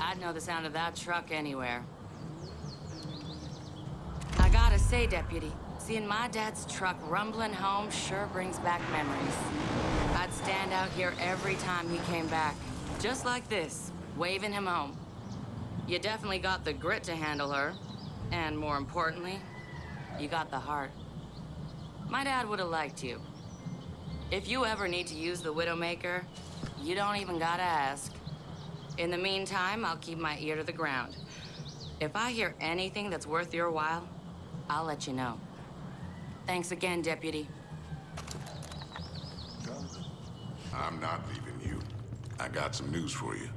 I'd know the sound of that truck anywhere. I gotta say, Deputy, seeing my dad's truck rumbling home sure brings back memories. I'd stand out here every time he came back, just like this, waving him home. You definitely got the grit to handle her, and more importantly, you got the heart. My dad would have liked you. If you ever need to use the Widowmaker, you don't even gotta ask. In the meantime, I'll keep my ear to the ground. If I hear anything that's worth your while, I'll let you know. Thanks again, Deputy. I'm not leaving you. I got some news for you.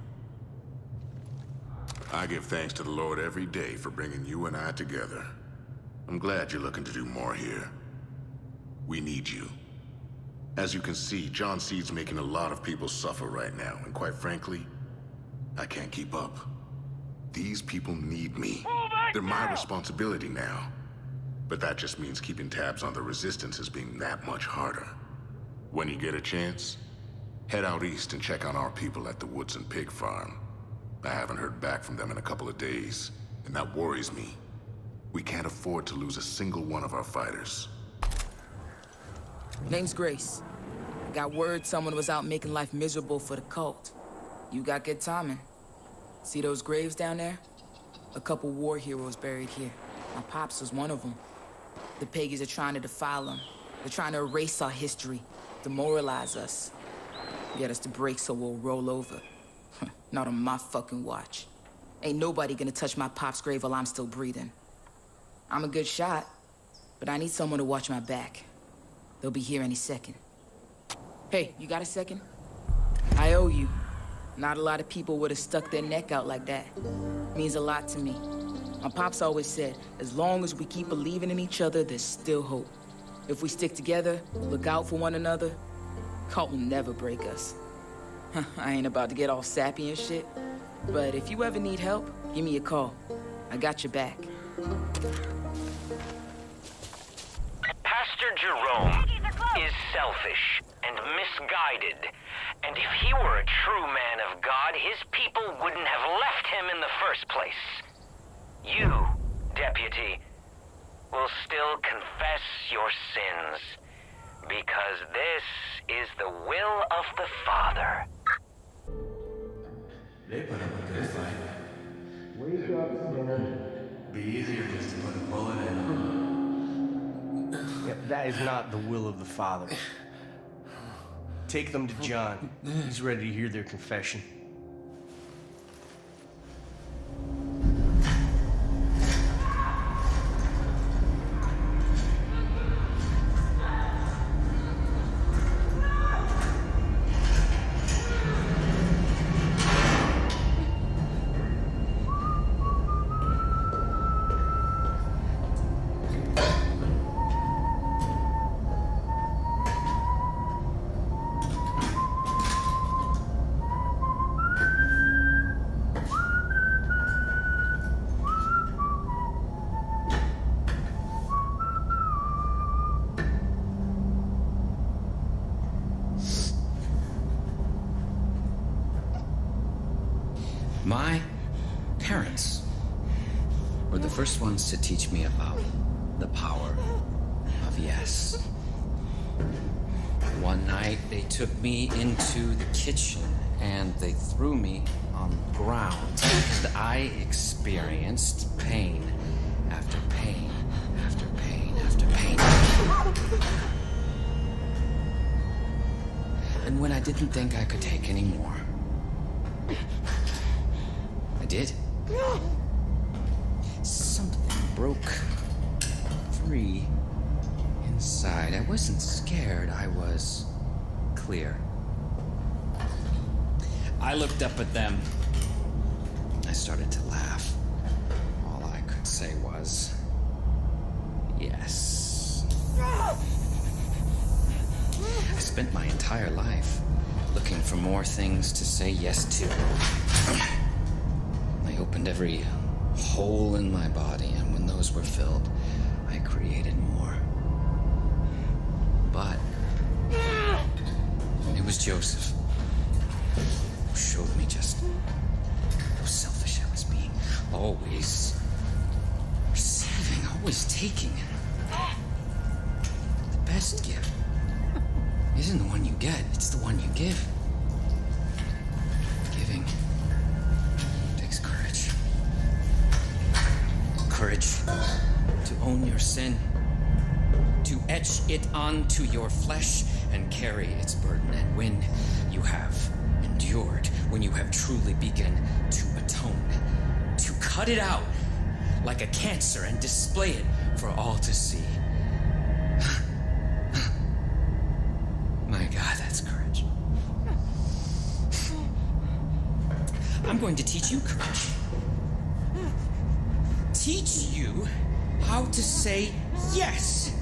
I give thanks to the Lord every day for bringing you and I together. I'm glad you're looking to do more here. We need you. As you can see, John Seed's making a lot of people suffer right now, and quite frankly, I can't keep up. These people need me. They're my responsibility now. But that just means keeping tabs on the resistance as being that much harder. When you get a chance, head out east and check on our people at the Woods and Pig Farm. I haven't heard back from them in a couple of days, and that worries me. We can't afford to lose a single one of our fighters. Name's Grace. Got word someone was out making life miserable for the cult. You got good timing. See those graves down there? A couple war heroes buried here. My pops was one of them. The Peggies are trying to defile them. They're trying to erase our history, demoralize us. Get us to break so we'll roll over. Not on my fucking watch. Ain't nobody gonna touch my pop's grave while I'm still breathing. I'm a good shot, but I need someone to watch my back. They'll be here any second. Hey, you got a second? I owe you. Not a lot of people would have stuck their neck out like that. Means a lot to me. My pops always said, as long as we keep believing in each other, there's still hope. If we stick together, look out for one another, cult will never break us. I ain't about to get all sappy and shit, but if you ever need help, give me a call. I got your back. Pastor Jerome, is selfish and misguided. And if he were a true man of God, his people wouldn't have left him in the first place. You, Deputy, will still confess your sins, because this is the will of the Father. They put up a good fight. Wake up, sinner. Be easier just to put a bullet in. Yeah, that is not the will of the Father. Take them to John. He's ready to hear their confession. My parents were the first ones to teach me about the power of yes. One night, they took me into the kitchen and they threw me on the ground. And I experienced pain after pain after pain after pain. And when I didn't think I could take any more, I did. Something broke free inside. I wasn't scared, I was clear. I looked up at them. I started to laugh. All I could say was, yes. I spent my entire life looking for more things to say yes to. I opened every hole in my body, and when those were filled, I created more. But it was Joseph who showed me just how selfish I was being. Always receiving, always taking. The best gift isn't the one you get, it's the one you give. Giving takes courage. Courage to own your sin, to etch it onto your flesh and carry its burden. And when you have endured, when you have truly begun to atone, to cut it out like a cancer and display it for all to see. My God, that's courage. I'm going to teach you courage. Teach you how to say yes,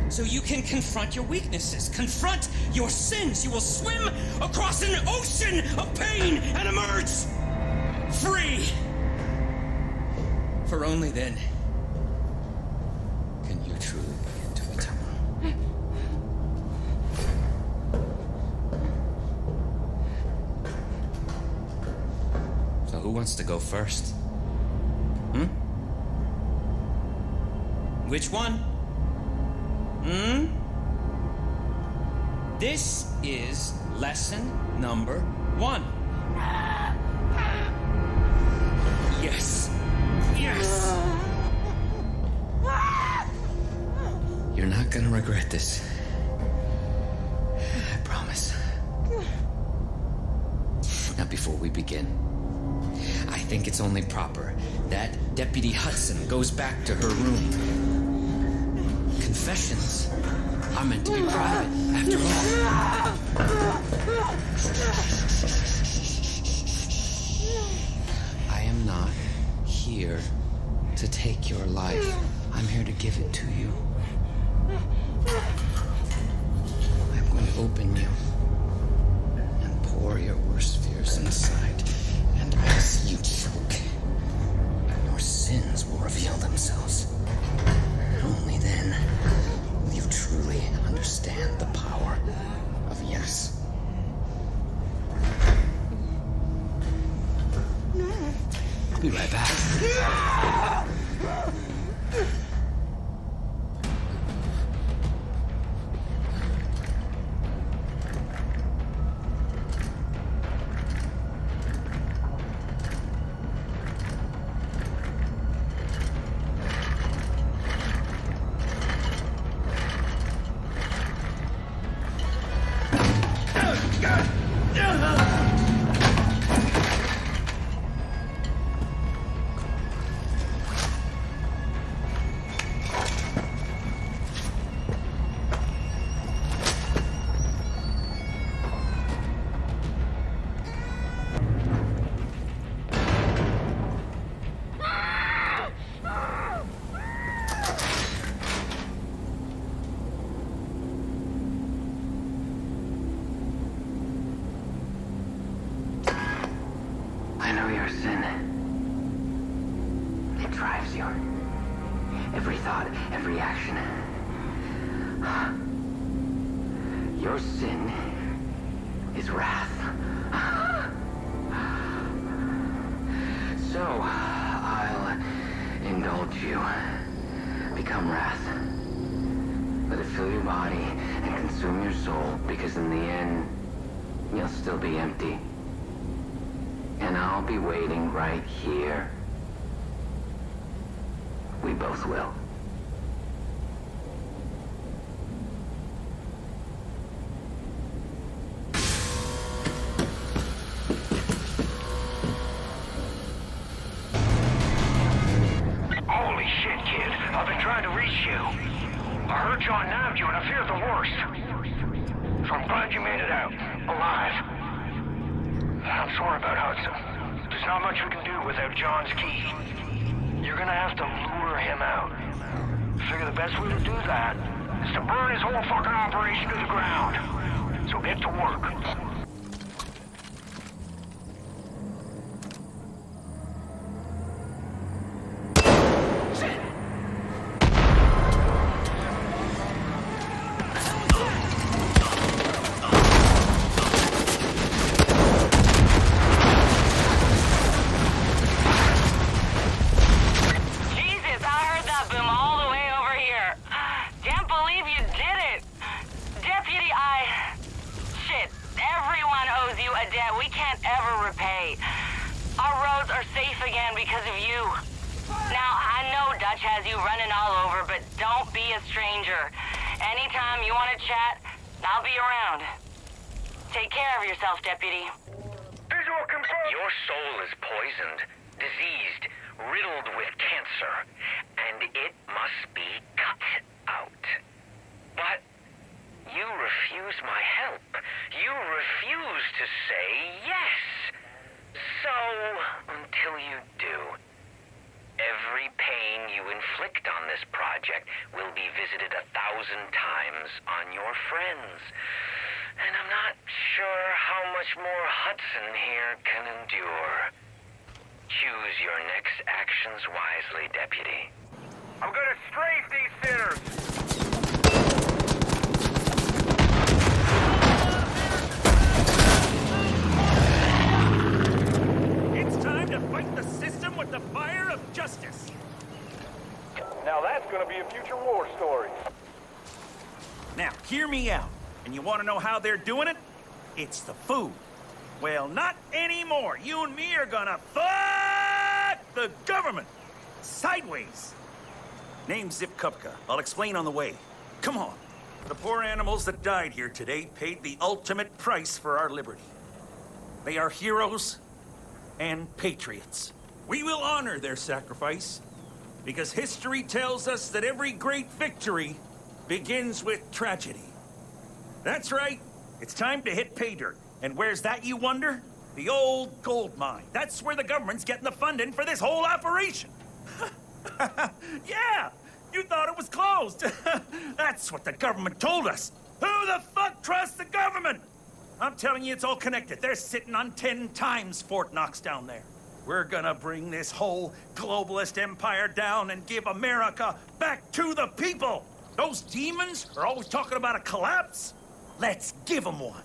so you can confront your weaknesses, confront your sins. You will swim across an ocean of pain and emerge free. For only then can you truly begin to atone. So who wants to go first? Which one? This is lesson number 1. Yes. Yes. You're not gonna regret this. I promise. Now, before we begin, I think it's only proper that Deputy Hudson goes back to her room. Confessions are meant to be private, after all. I am not here to take your life. I'm here to give it to you. I'm going to open you and pour your worst fears inside. And as you choke, your sins will reveal themselves. Only then will you truly understand the be right back. I know your sin. It drives you. Every thought, every action. Your sin is wrath. So, I'll indulge you. Become wrath. Let it fill your body and consume your soul, because in the end, you'll still be empty. And I'll be waiting right here. We both will. Holy shit, kid. I've been trying to reach you. I heard John nabbed you and I feared the worst. So I'm glad you made it out, alive. I'm sorry about Hudson. There's not much we can do without John's key. You're gonna have to lure him out. Figure the best way to do that is to burn his whole fucking operation to the ground. So get to work. Has you running all over, but don't be a stranger. Anytime you want to chat, I'll be around. Take care of yourself, Deputy. Your soul is poisoned, diseased, riddled with cancer, and it must be cut out. But you refuse my help. You refuse to say yes. So, until you do, every pain you inflict on this project will be visited 1,000 times on your friends. And I'm not sure how much more Hudson here can endure. Choose your next actions wisely, Deputy. I'm gonna strafe these sinners! It's time to fight the system with the fire of justice. Now that's gonna be a future war story. Now, hear me out. And you want to know how they're doing it? It's the food. Well, not anymore. You and me are gonna fuck the government. Sideways. Name's Zip Kupka. I'll explain on the way. Come on. The poor animals that died here today paid the ultimate price for our liberty. They are heroes and patriots. We will honor their sacrifice, because history tells us that every great victory begins with tragedy. That's right. It's time to hit pay dirt. And where's that, you wonder? The old gold mine. That's where the government's getting the funding for this whole operation. Yeah! You thought it was closed. That's what the government told us. Who the fuck trusts the government? I'm telling you, it's all connected. They're sitting on 10 times Fort Knox down there. We're gonna bring this whole globalist empire down and give America back to the people. Those demons are always talking about a collapse. Let's give them one.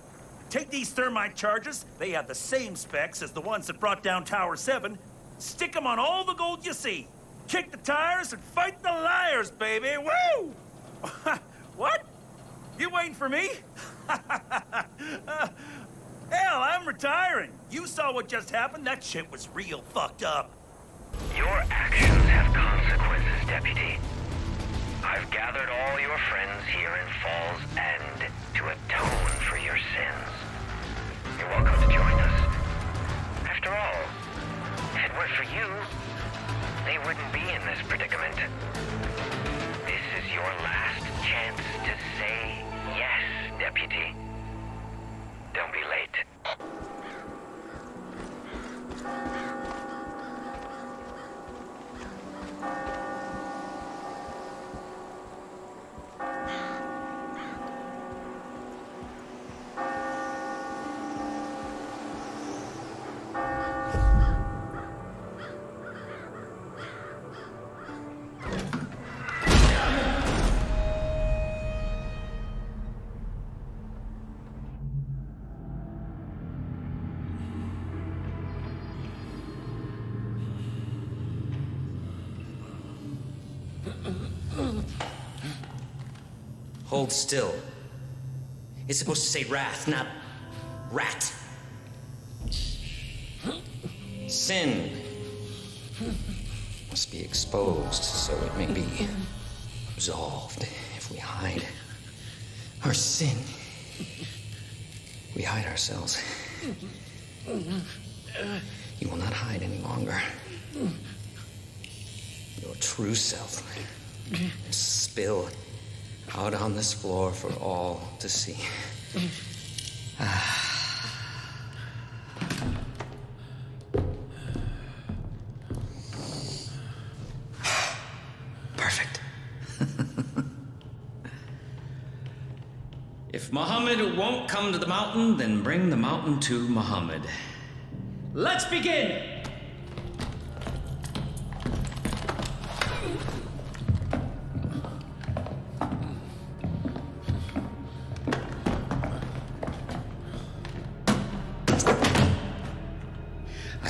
Take these thermite charges. They have the same specs as the ones that brought down Tower 7. Stick 'em on all the gold you see. Kick the tires and fight the liars, baby. Woo! What? You waiting for me? Hell, I'm retiring. You saw what just happened. That shit was real fucked up. Your actions have consequences, Deputy. I've gathered all your friends here in Fall's End to atone for your sins. You're welcome to join us. After all, if it weren't for you, they wouldn't be in this predicament. This is your last chance to say yes, Deputy. Don't be late. Hold still. It's supposed to say wrath, not rat. Sin must be exposed so it may be absolved. If we hide our sin, we hide ourselves. You will not hide any longer. Your true self will spill out on this floor for all to see. Perfect. If Muhammad won't come to the mountain, then bring the mountain to Muhammad. Let's begin!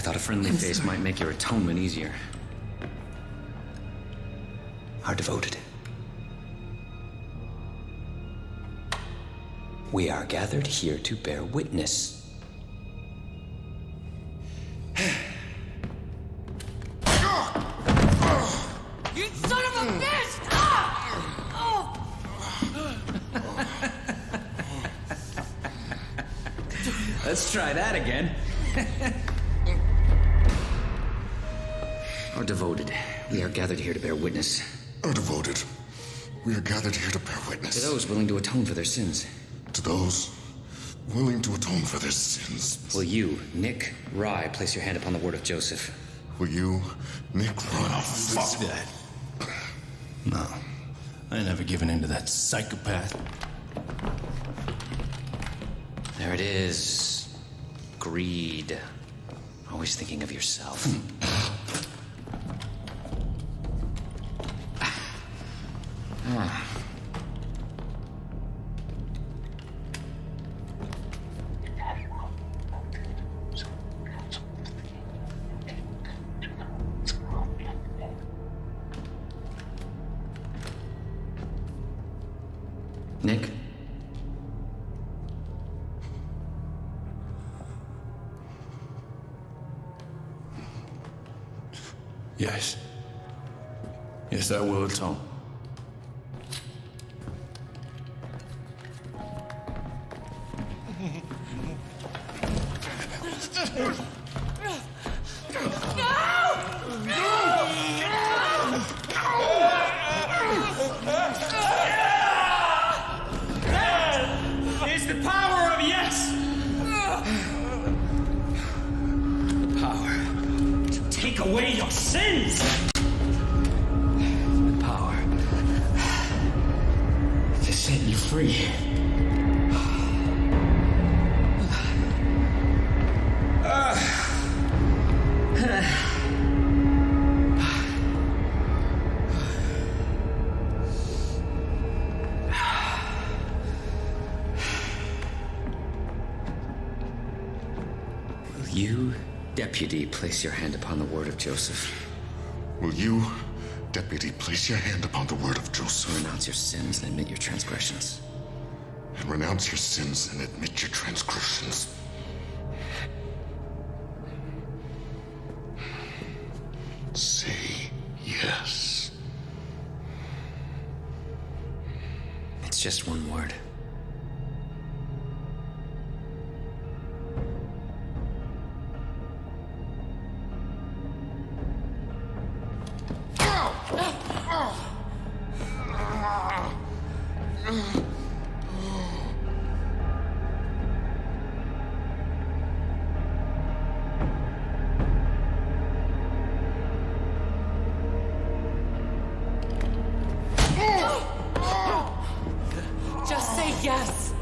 A friendly face might make your atonement easier. Are devoted. We are gathered here to bear witness. You son of a bitch! Let's try that again. Are devoted. We are gathered here to bear witness. Are devoted. We are gathered here to bear witness. To those willing to atone for their sins. To those willing to atone for their sins. Will you, Nick Rye, place your hand upon the word of Joseph? Will you, Nick Rye? Oh, fuck that. No. I ain't never given in to that psychopath. There it is. Greed. Always thinking of yourself. Nick? Yes. Yes, I will atone. That is the power of yes! The power to take away your sins! The power to set you free. You Deputy, place your hand upon the word of Joseph. Will you, Deputy, place your hand upon the word of Joseph? Renounce your sins and admit your transgressions. And renounce your sins and admit your transgressions. Say yes. It's just one word. Just say yes.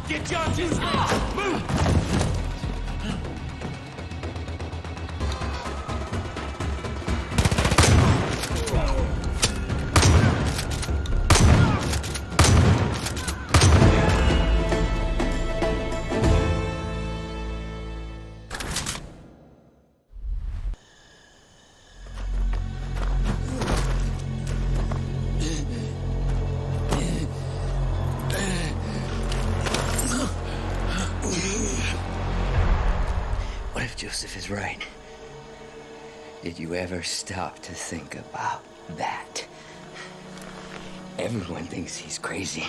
Get John to his feet! Move! What if Joseph is right? Did you ever stop to think about that? Everyone thinks he's crazy,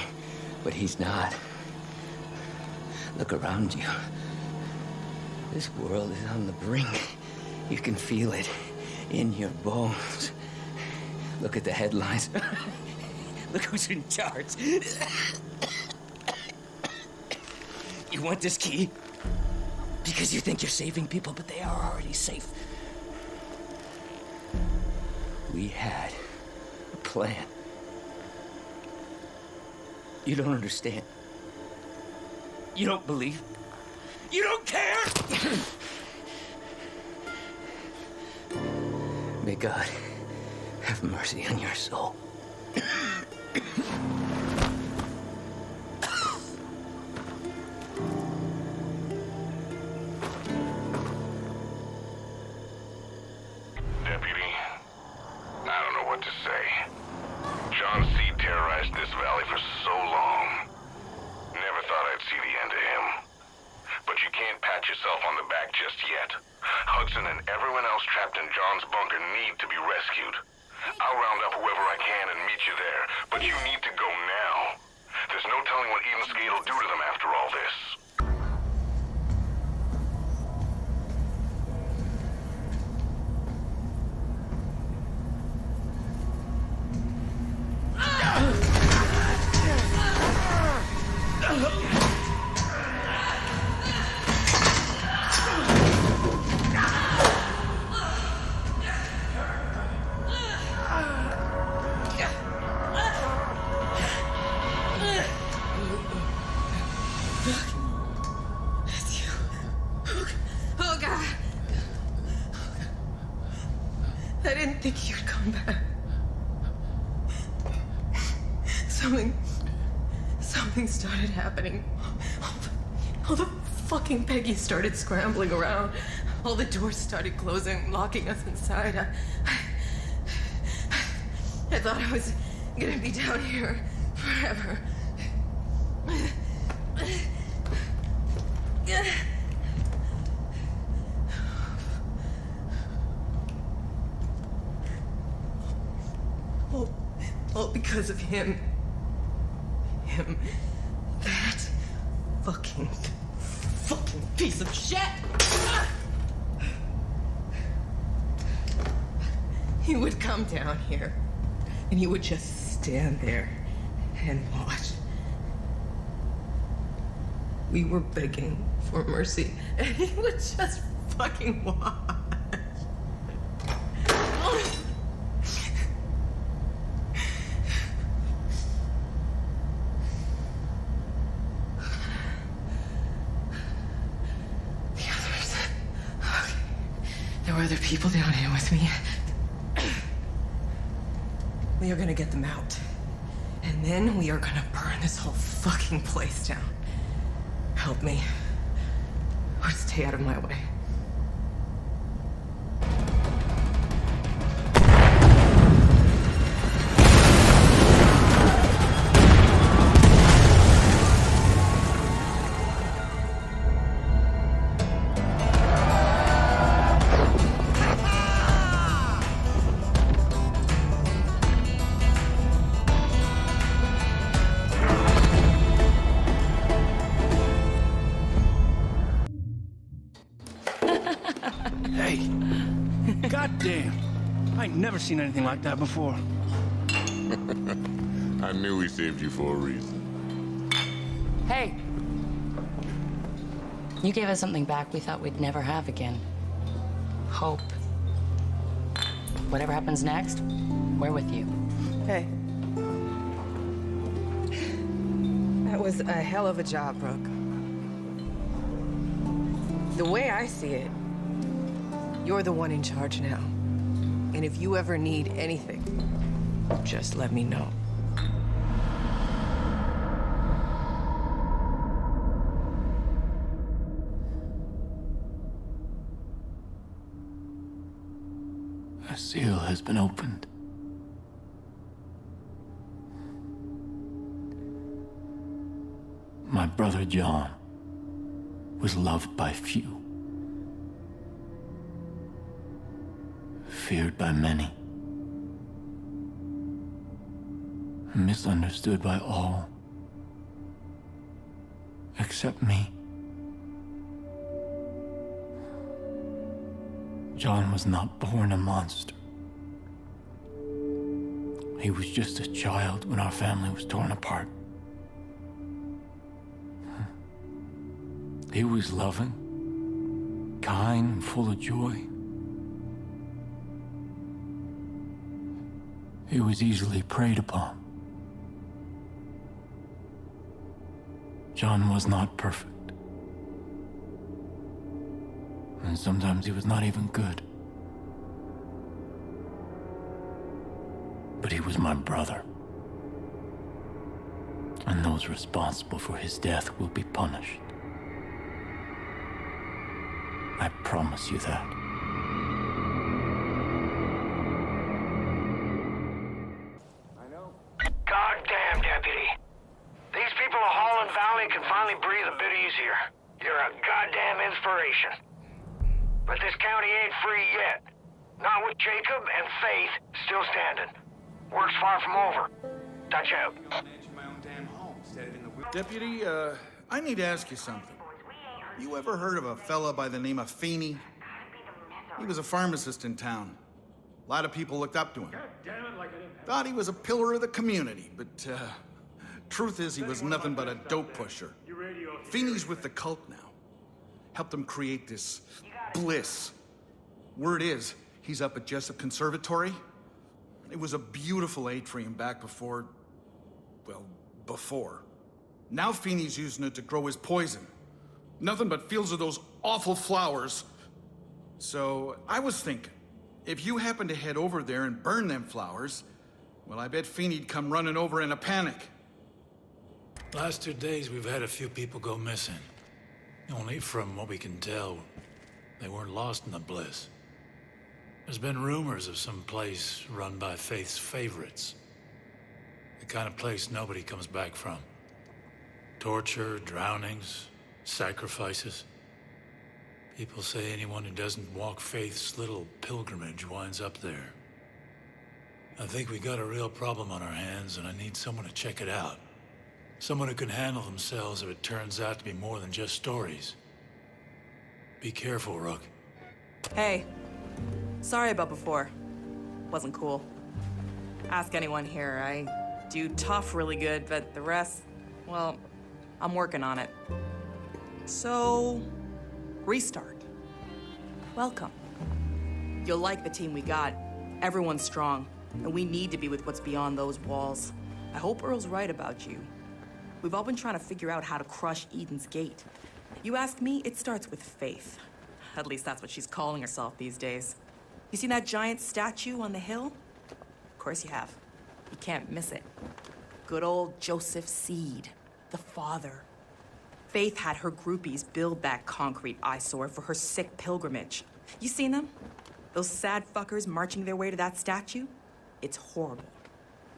but he's not. Look around you. This world is on the brink. You can feel it in your bones. Look at the headlines. Look who's in charge. You want this key? Because you think you're saving people, but they are already safe. We had a plan. You don't understand. You don't believe. You don't care! May God have mercy on your soul. Deputy, I don't know what to say. John Seed terrorized this valley for so long. Never thought I'd see the end of him. But you can't pat yourself on the back just yet. Hudson and everyone else trapped in John's bunker need to be rescued. I'll round up whoever I can and meet you there, but you need to go now. There's no telling what Eden's Gate will do to them after all this. Oh, God. I didn't think you'd come back. Something started happening. All the fucking Peggy started scrambling around. All the doors started closing, locking us inside. I thought I was gonna be down here forever. All because of him. Him. That fucking piece of shit! He would come down here, and he would just stand there and watch. We were begging for mercy, and he would just fucking watch. other people down here with me. We are gonna get them out. And then we are gonna burn this whole fucking place down. Help me. Or stay out of my way. Hey, goddamn! I ain't never seen anything like that before. I knew we saved you for a reason. Hey! You gave us something back we thought we'd never have again. Hope. Whatever happens next, we're with you. Hey. That was a hell of a job, Brooke. The way I see it, you're the one in charge now. And if you ever need anything, just let me know. A seal has been opened. My brother John was loved by few, feared by many, misunderstood by all, except me. John was not born a monster. He was just a child when our family was torn apart. He was loving, kind, and full of joy. He was easily preyed upon. John was not perfect. And sometimes he was not even good. But he was my brother. And those responsible for his death will be punished. I promise you that. Goddamn, Deputy. These people of Holland Valley can finally breathe a bit easier. You're a goddamn inspiration. But this county ain't free yet. Not with Jacob and Faith still standing. Work's far from over. Touch out. Deputy, I need to ask you something. You ever heard of a fella by the name of Feeney? He was a pharmacist in town. A lot of people looked up to him. Thought he was a pillar of the community, but truth is he was nothing but a dope pusher. Feeney's with the cult now. Helped him create this bliss. Word is, he's up at Jessup Conservatory. It was a beautiful atrium back before... well, before. Now Feeney's using it to grow his poison. Nothing but fields of those awful flowers. So, I was thinking, if you happen to head over there and burn them flowers, well, I bet Feeney'd come running over in a panic. Last 2 days, we've had a few people go missing. Only from what we can tell, they weren't lost in the bliss. There's been rumors of some place run by Faith's favorites. The kind of place nobody comes back from. Torture, drownings, sacrifices. People say anyone who doesn't walk Faith's little pilgrimage winds up there. I think we got a real problem on our hands, and I need someone to check it out. Someone who can handle themselves if it turns out to be more than just stories. Be careful, Rook. Hey. Sorry about before. Wasn't cool. Ask anyone here. I do tough really good, but the rest, well, I'm working on it. So, restart. Welcome. You'll like the team we got. Everyone's strong, and we need to be with what's beyond those walls. I hope Earl's right about you. We've all been trying to figure out how to crush Eden's Gate. You ask me, it starts with Faith. At least that's what she's calling herself these days. You seen that giant statue on the hill? Of course you have. You can't miss it. Good old Joseph Seed, the father. Faith had her groupies build that concrete eyesore for her sick pilgrimage. You seen them? Those sad fuckers marching their way to that statue? It's horrible.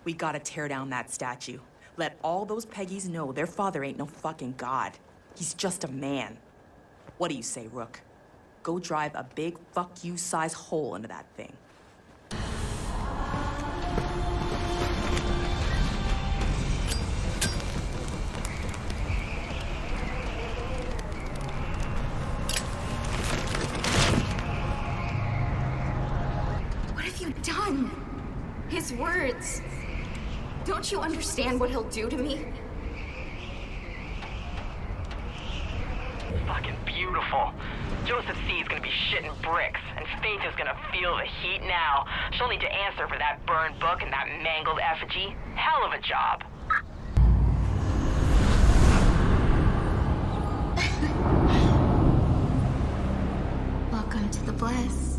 We gotta tear down that statue. Let all those Peggies know their father ain't no fucking god. He's just a man. What do you say, Rook? Go drive a big fuck you size hole into that thing. What have you done? His words. Don't you understand what he'll do to me? Fucking beautiful. Joseph C's gonna be shitting bricks, and Faith is gonna feel the heat now. She'll need to answer for that burned book and that mangled effigy. Hell of a job. Welcome to the bliss.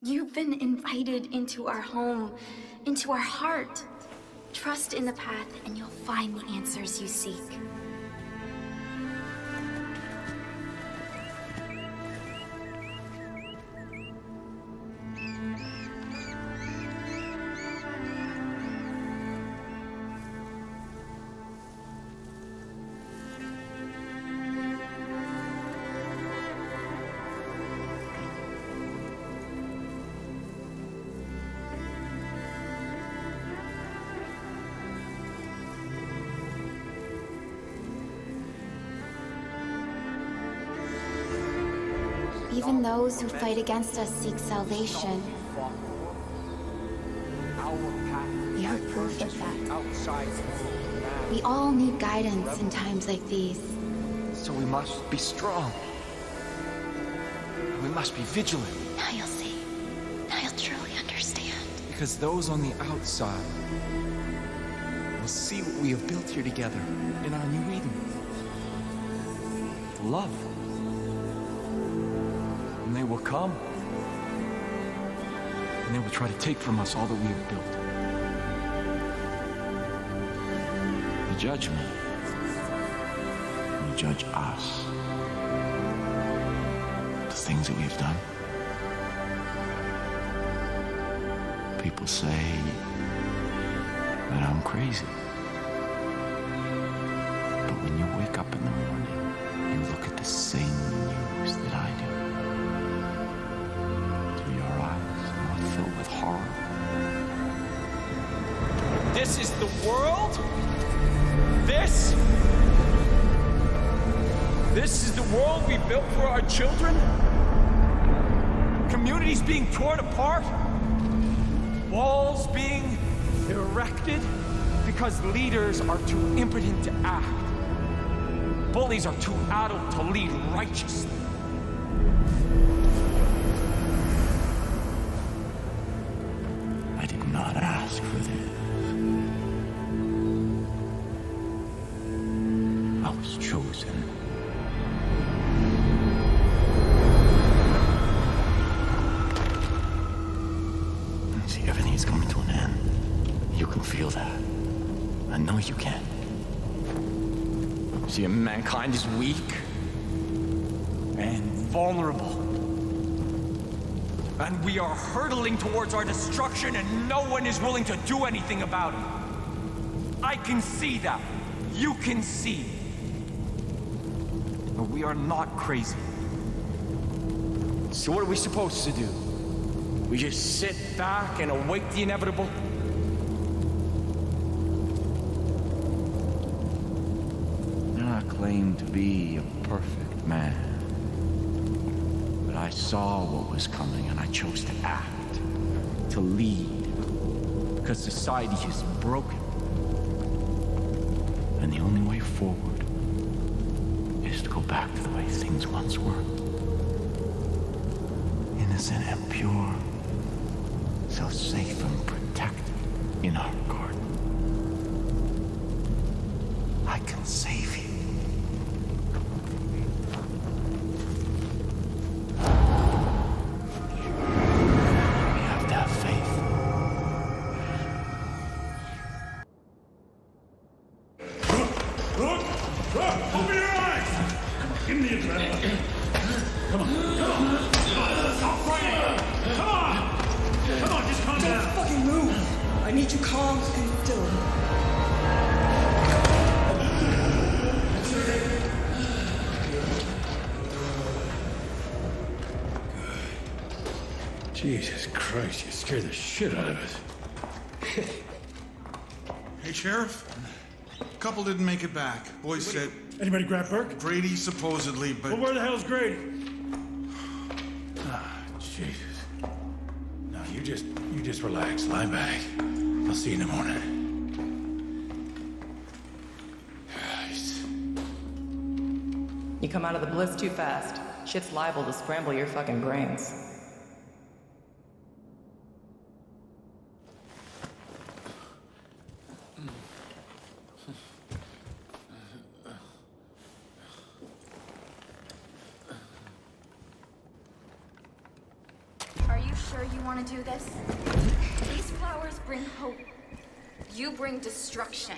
You've been invited into our home, into our heart. Trust in the path and you'll find the answers you seek. Even those who fight against us seek salvation. We are proof of that. We all need guidance in times like these. So we must be strong. We must be vigilant. Now you'll see. Now you'll truly understand. Because those on the outside will see what we have built here together in our new Eden. Love. And they will come. And they will try to take from us all that we have built. The judgment will judge us. The things that we have done. People say that I'm crazy. But when you wake up in the morning, you look at the same news that I do. Do your eyes not fill with horror? This is the world? This is the world we built for our children? Communities being torn apart? Walls being erected because leaders are too impotent to act. Bullies are too adult to lead righteously. I did not ask for this. I was chosen. See, everything is coming to an end. You can feel that. I know you can. See, mankind is weak and vulnerable. And we are hurtling towards our destruction and no one is willing to do anything about it. I can see that. You can see. But we are not crazy. So what are we supposed to do? We just sit back and await the inevitable? I claim to be a perfect man. But I saw what was coming and I chose to act, to lead. Because society is broken. And the only way forward is to go back to the way things once were. Innocent and pure. So safe and protected in our garden. can save you. You have to have faith. Look! Open your eyes! Give me a adrenaline. Come on. Stop fighting! Come on, just calm down. Don't fucking move! I need you calm and still. Jesus Christ, you scared the shit out of us. Hey, Sheriff. Couple didn't make it back. Boys said... Anybody grab Burke? Grady, supposedly, but... Well, where the hell's Grady? Ah, Jesus. No, you just relax. Lie back. I'll see you in the morning. Christ. You come out of the bliss too fast. Shit's liable to scramble your fucking brains. Are you sure you want to do this? These flowers bring hope. You bring destruction.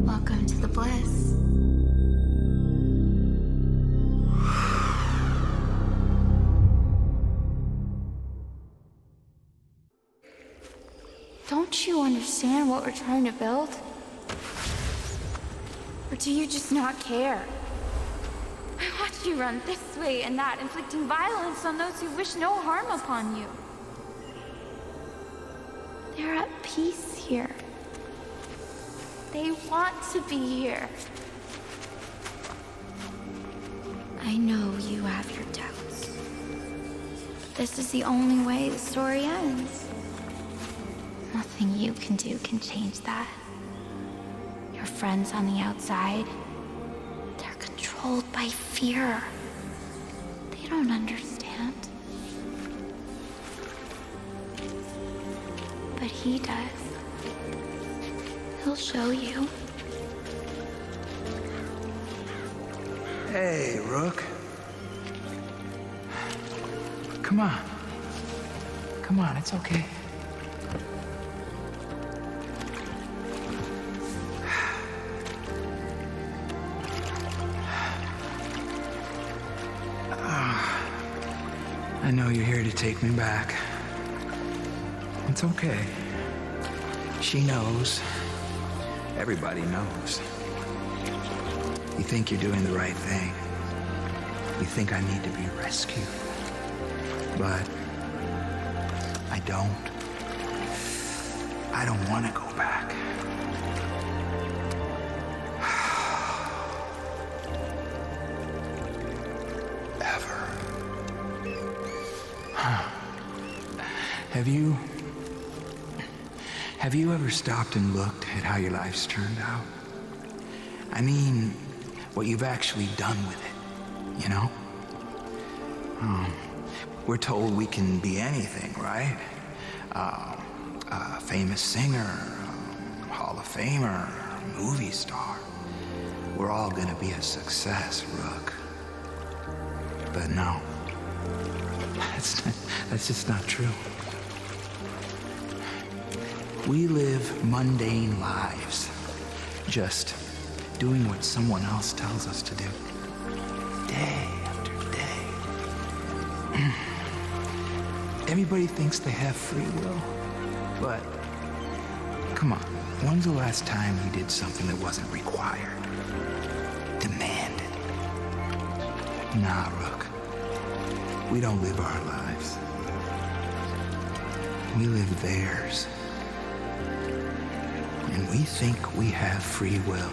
Welcome to the bliss. Don't you understand what we're trying to build? Or do you just not care? I watch you run this way and that, inflicting violence on those who wish no harm upon you. They're at peace here. They want to be here. I know you have your doubts. But this is the only way the story ends. Nothing you can do can change that. Your friends on the outside, they're controlled by fear. They don't understand. But he does. He'll show you. Hey, Rook. Come on. Come on, it's okay. I know you're here to take me back. It's okay. She knows. Everybody knows. You think you're doing the right thing. You think I need to be rescued. But I don't. I don't want to go back. Have you ever stopped and looked at how your life's turned out? I mean, what you've actually done with it, you know? We're told we can be anything, right? A famous singer, Hall of Famer, movie star. We're all gonna be a success, Rook. But no, that's just not true. We live mundane lives, just doing what someone else tells us to do, day after day. Everybody thinks they have free will, but come on, when's the last time you did something that wasn't required, demanded? Nah, Rook, we don't live our lives. We live theirs. And we think we have free will.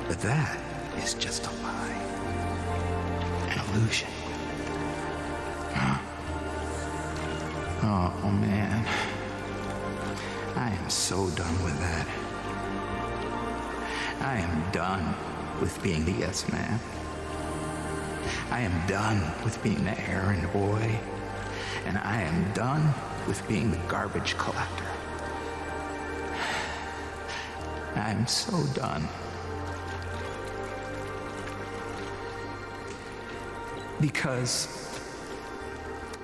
But that is just a lie. An illusion. Huh? Oh, man. I am so done with that. I am done. with being the yes man. I am done with being the errand boy. And I am done with being the garbage collector. I am so done. Because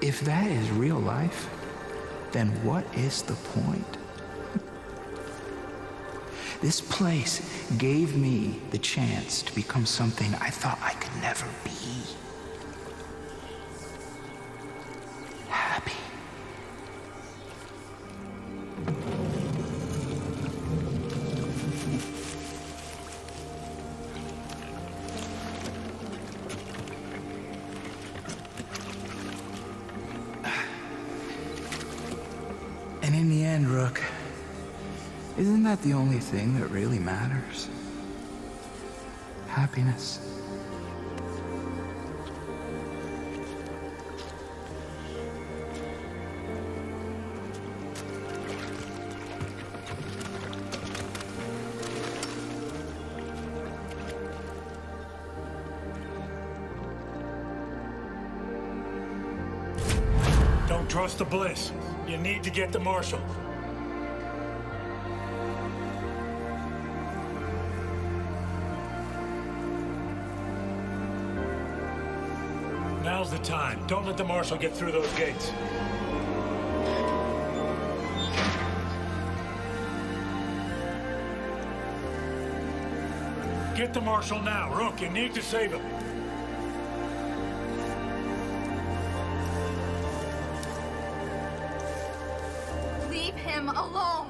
if that is real life, then what is the point? This place gave me the chance to become something I thought I could never be. Happy. And in the end, Rook, isn't that the only thing that really matters? Happiness. Don't trust the Bliss. You need to get the Marshal. Now's the time. Don't let the Marshal get through those gates. Get the Marshal now. Rook, you need to save him. Leave him alone!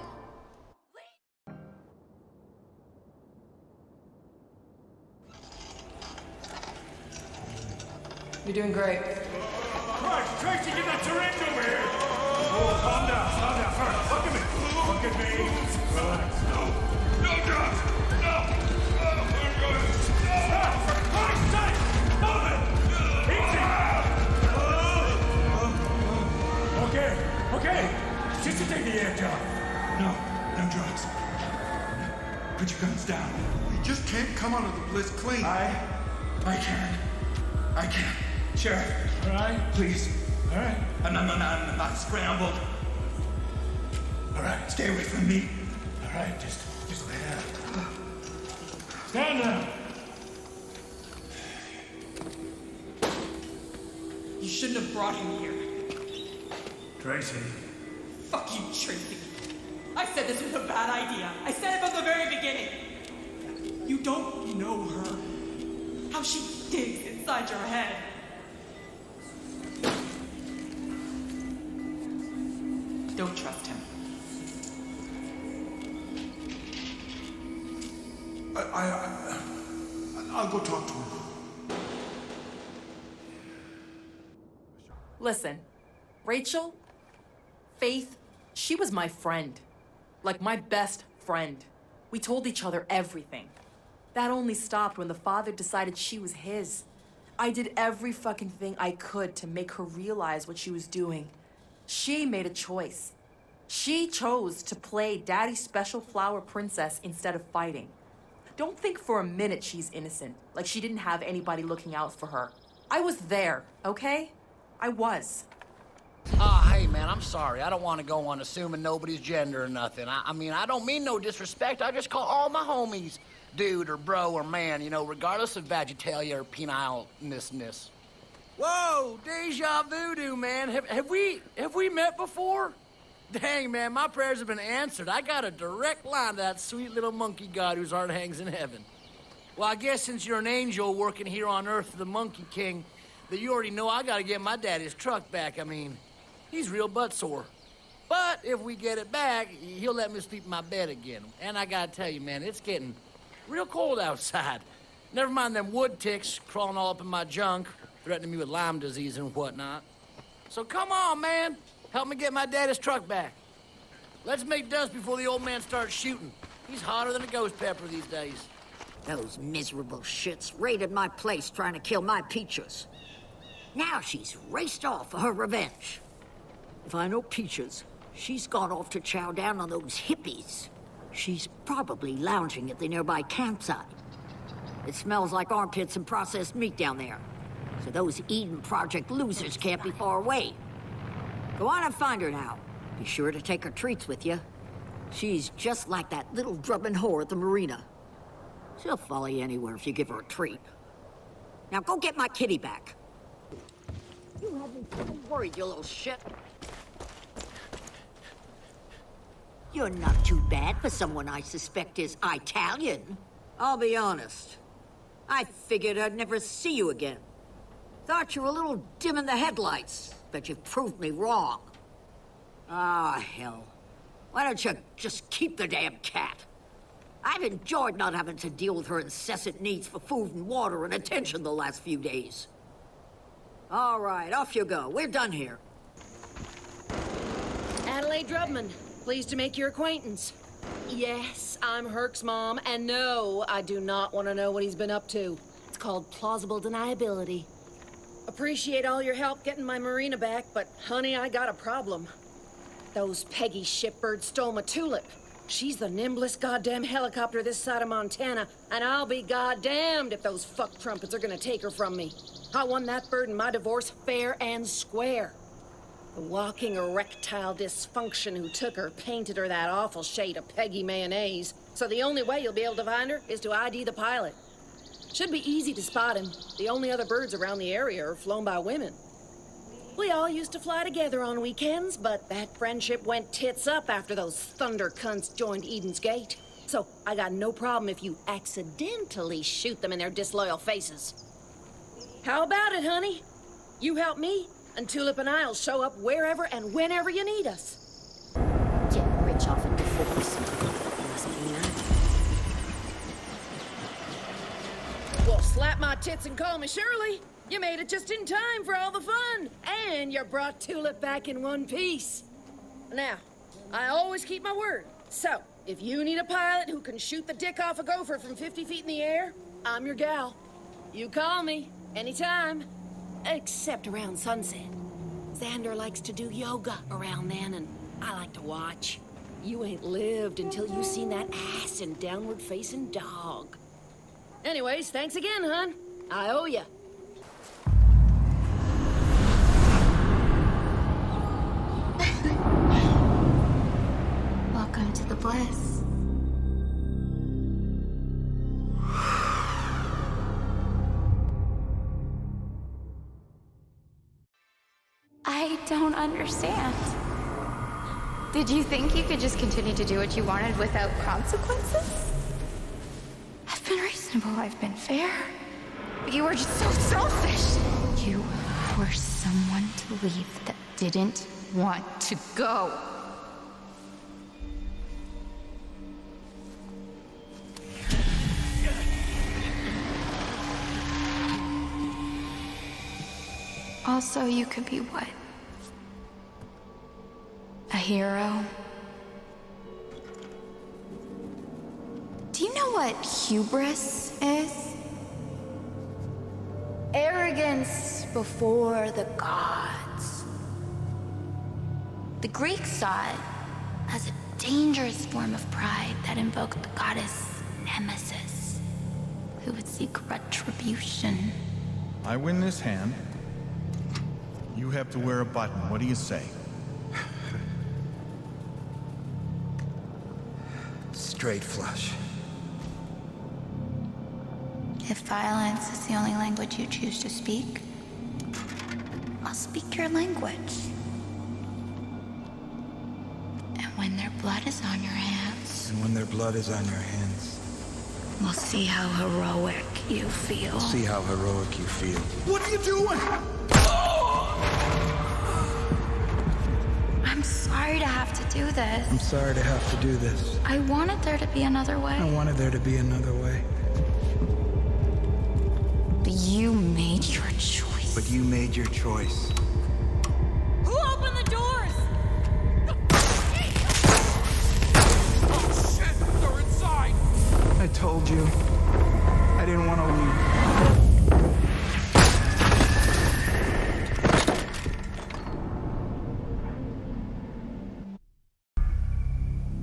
You're doing great. Christ, Tracy, get that syringe over here! Oh, calm down, first. Look at me. Look at me. Relax. No drugs! No! Stop! For Christ's sake! Move it! Easy! Okay. Just to take the edge off. No drugs. Put your guns down. You just can't come out of the Bliss clean. I can't. Sheriff. All right. Please. All right. I'm not scrambled. All right. Stay away from me. All right, just lay down. Stand down. You shouldn't have brought him here. Tracy. Fuck you, Tracy. I said this was a bad idea. I said it from the very beginning. You don't know her. How she digs inside your head. Don't trust him. I'll go talk to him. Listen, Rachel, Faith, she was my friend. Like my best friend. We told each other everything. That only stopped when the father decided she was his. I did every fucking thing I could to make her realize what she was doing. She made a choice. She chose to play Daddy's special flower princess instead of fighting. Don't think for a minute she's innocent, like she didn't have anybody looking out for her. I was there, okay? I was. Hey, man, I'm sorry. I don't want to go on assuming nobody's gender or nothing. I mean, I don't mean no disrespect. I just call all my homies dude or bro or man, you know, regardless of vegetalia or penile-ness. Whoa, deja voodoo, man. Have we met before? Dang, man, my prayers have been answered. I got a direct line to that sweet little monkey god whose heart hangs in heaven. Well, I guess since you're an angel working here on Earth for the Monkey King, that you already know I gotta get my daddy's truck back. I mean, he's real butt sore. But if we get it back, he'll let me sleep in my bed again. And I gotta tell you, man, it's getting real cold outside. Never mind them wood ticks crawling all up in my junk, threatening me with Lyme disease and whatnot. So come on, man. Help me get my daddy's truck back. Let's make dust before the old man starts shooting. He's hotter than a ghost pepper these days. Those miserable shits raided my place trying to kill my Peaches. Now she's raced off for her revenge. If I know Peaches, she's gone off to chow down on those hippies. She's probably lounging at the nearby campsite. It smells like armpits and processed meat down there. So those Eden Project losers can't be far away. Go on and find her now. Be sure to take her treats with you. She's just like that little drubbing whore at the marina. She'll follow you anywhere if you give her a treat. Now go get my kitty back. You have me so worried, you little shit. You're not too bad for someone I suspect is Italian. I'll be honest. I figured I'd never see you again. Thought you were a little dim in the headlights, but you've proved me wrong. Ah, hell. Why don't you just keep the damn cat? I've enjoyed not having to deal with her incessant needs for food and water and attention the last few days. All right, off you go. We're done here. Adelaide Drubman, pleased to make your acquaintance. Yes, I'm Herc's mom, and no, I do not want to know what he's been up to. It's called plausible deniability. Appreciate all your help getting my marina back, but honey, I got a problem. Those Peggy shipbirds stole my Tulip. She's the nimblest goddamn helicopter this side of Montana, and I'll be goddamned if those fuck trumpets are gonna take her from me. I won that bird in my divorce fair and square. The walking erectile dysfunction who took her painted her that awful shade of Peggy mayonnaise, so the only way you'll be able to find her is to ID the pilot. Should be easy to spot him. The only other birds around the area are flown by women. We all used to fly together on weekends, but that friendship went tits up after those thunder cunts joined Eden's Gate. So I got no problem if you accidentally shoot them in their disloyal faces. How about it, honey? You help me, and Tulip and I'll show up wherever and whenever you need us. Get rich off in divorce. Must be nice. Well, slap my tits and call me Shirley. You made it just in time for all the fun. And you brought Tulip back in one piece. Now, I always keep my word. So, if you need a pilot who can shoot the dick off a gopher from 50 feet in the air, I'm your gal. You call me, anytime. Except around sunset. Xander likes to do yoga around then, and I like to watch. You ain't lived until you seen that ass and downward-facing dog. Anyways, thanks again, hon. I owe ya. Welcome to the bliss. I don't understand. Did you think you could just continue to do what you wanted without consequences? I've been reasonable, I've been fair. But you were just so selfish. You were someone to leave that didn't want to go. Also, you could be what? A hero? Do you know what hubris is? Arrogance before the gods. The Greeks saw it as a dangerous form of pride that invoked the goddess Nemesis, who would seek retribution. I win this hand. You have to wear a button. What do you say? Straight flush. If violence is the only language you choose to speak, I'll speak your language. And when their blood is on your hands... And when their blood is on your hands... We'll see how heroic you feel. We'll see how heroic you feel. What are you doing? I'm sorry to have to do this. I'm sorry to have to do this. I wanted there to be another way. I wanted there to be another way. But you made your choice. But you made your choice. Who opened the doors? Oh shit, they're inside! I told you. I didn't want to leave.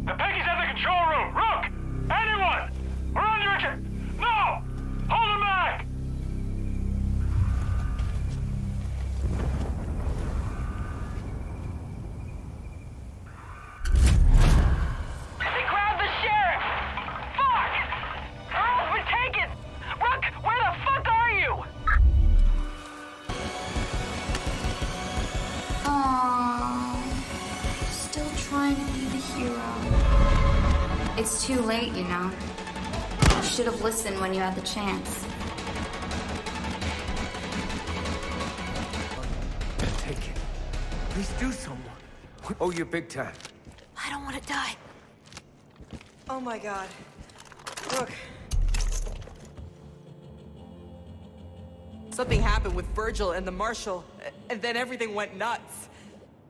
The Peggy's at the control room! Rook! Anyone! We're under attack! No! It's too late, you know. You should have listened when you had the chance. Take it. Please do someone. Oh, you're big time. I don't want to die. Oh my god. Look. Something happened with Virgil and the marshal, and then everything went nuts.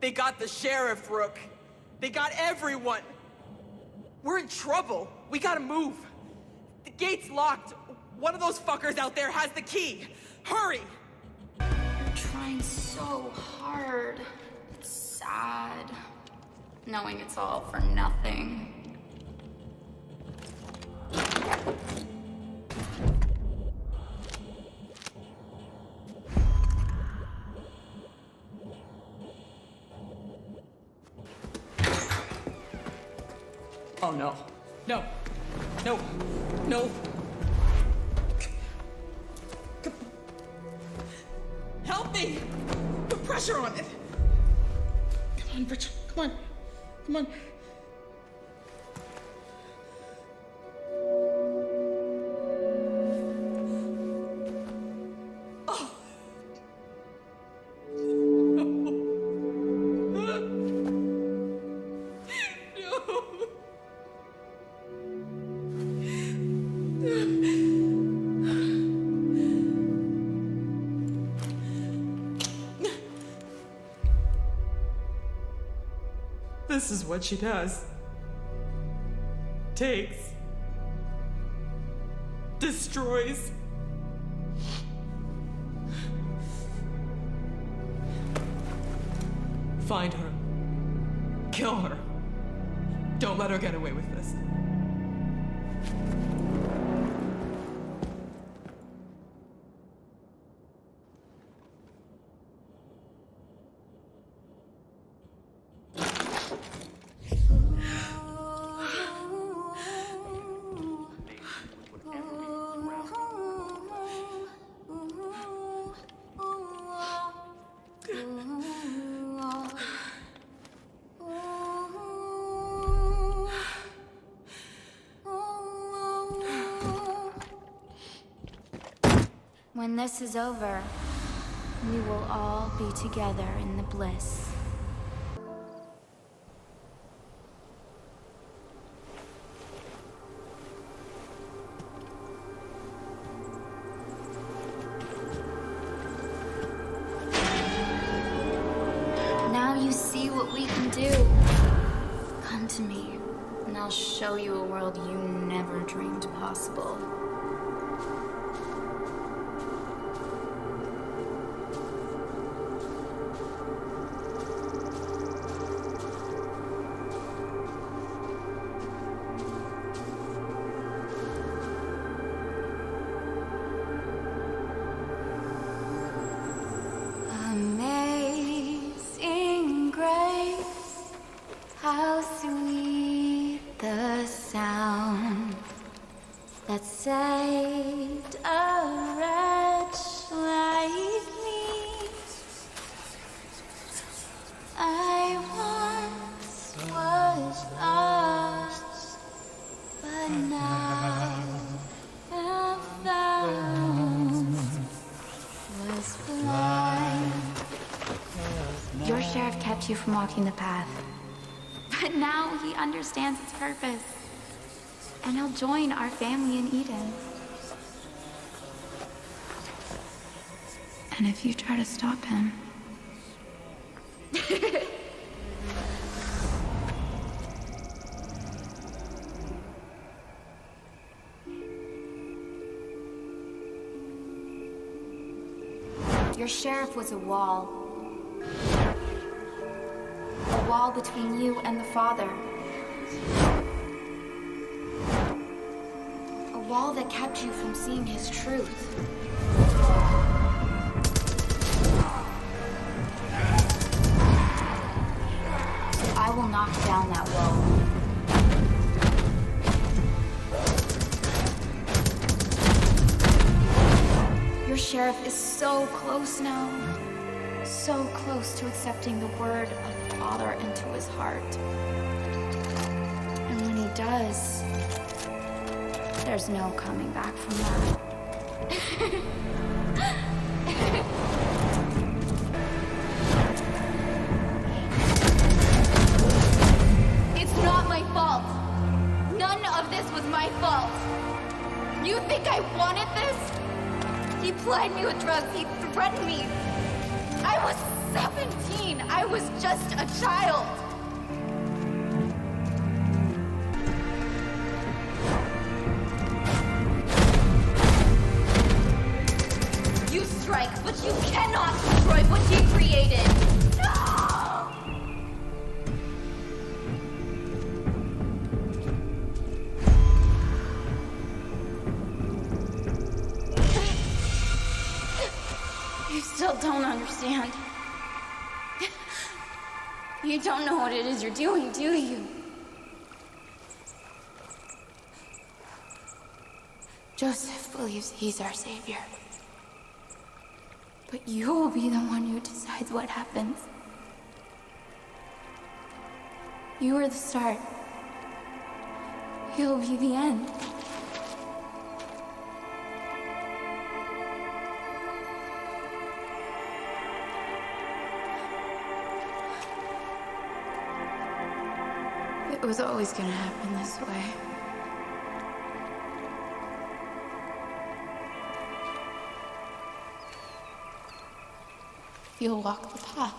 They got the sheriff, Rook. They got everyone. We're in trouble. We gotta move. The gate's locked. One of those fuckers out there has the key. Hurry! You're trying so hard. It's sad. Knowing it's all for nothing. Oh no. No. No. No. Help me! Put pressure on it! Come on, Virgil. Come on. Come on. Oh. This is what she does. Takes. Destroys. Find her. Kill her. Don't let her get away with this. When this is over, we will all be together in the bliss. Now you see what we can do. Come to me, and I'll show you a world you never dreamed possible. Amazing grace, how sweet the sound that saved a wretch like me. I once was lost, but now am found. Was blind. Your sheriff kept you from walking the path, but now he understands its purpose, and he'll join our family in Eden. And if you try to stop him, your sheriff was a wall. A wall between you and the Father. A wall that kept you from seeing his truth. I will knock down that wall. Your sheriff is so close now. So close to accepting the word of the Father into his heart. And when he does. There's no coming back from that. It's not my fault. None of this was my fault. You think I wanted this? He plied me with drugs. He threatened me. I was 17. I was just a child. You strike, but you cannot destroy what he created. No! You still don't understand. You don't know what it is you're doing, do you? Joseph believes he's our savior. But you'll be the one who decides what happens. You are the start. He'll be the end. It was always gonna happen this way. You'll walk the path.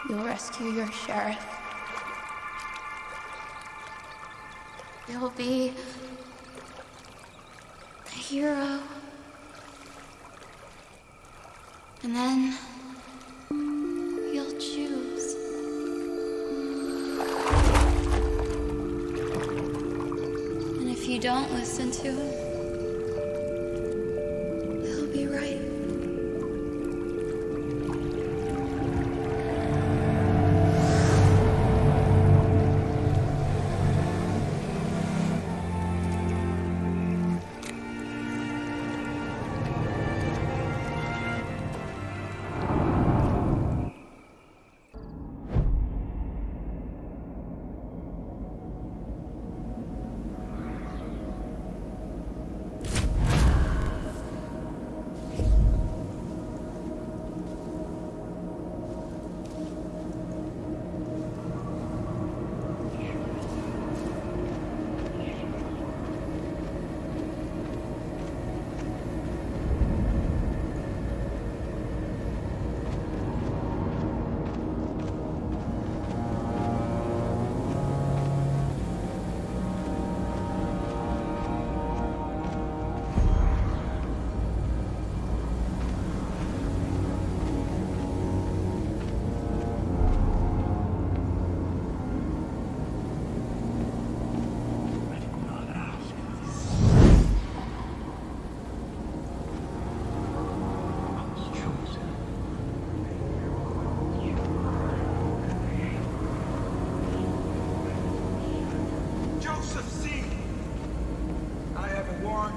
You'll rescue your sheriff. You'll be a hero. And then you'll choose. And if you don't listen to him, he'll be right.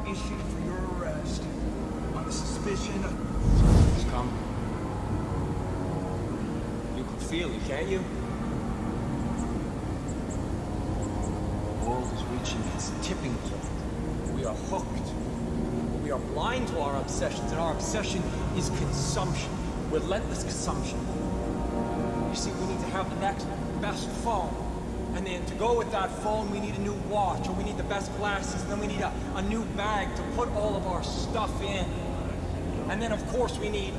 Issued for your arrest on the suspicion of... It's coming. You can feel it, can't you? The world is reaching its tipping point. We are hooked. We are blind to our obsessions, and our obsession is consumption. Relentless consumption. You see, we need to have the next best phone. And then to go with that phone, we need a new watch, or we need the best glasses, and then we need a new bag to put all of our stuff in. And then, of course, we need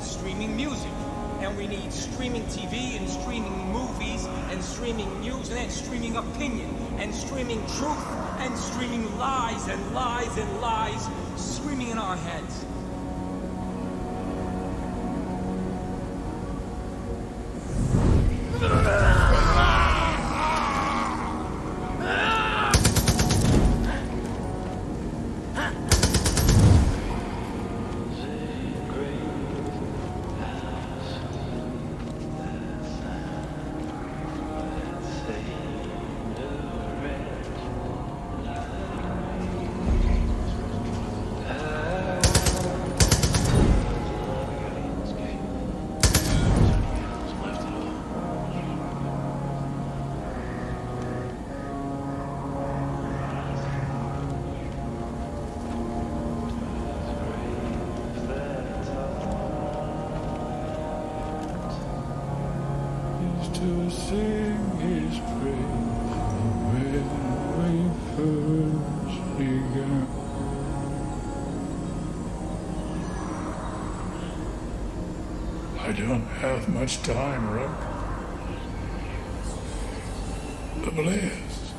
streaming music, and we need streaming TV, and streaming movies, and streaming news, and then streaming opinion, and streaming truth, and streaming lies, and lies, and lies, screaming in our heads. to sing his praise when we first began. I don't have much time, Rook. The bliss.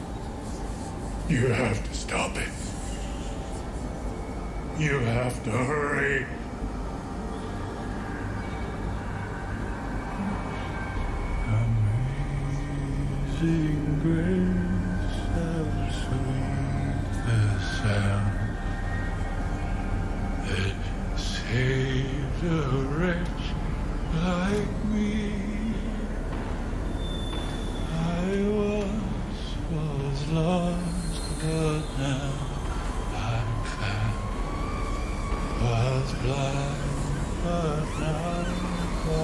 You have to stop it. You have to hurry. Amazing grace, how sweet the sound that saved a wretch like me. I once was lost, but now I'm found. Was blind, but now I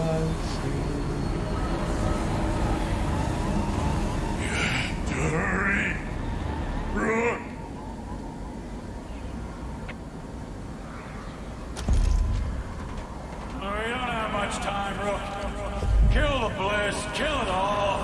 see. You have to hurry, Rook. We don't have much time, Rook. Kill the bliss, kill it all.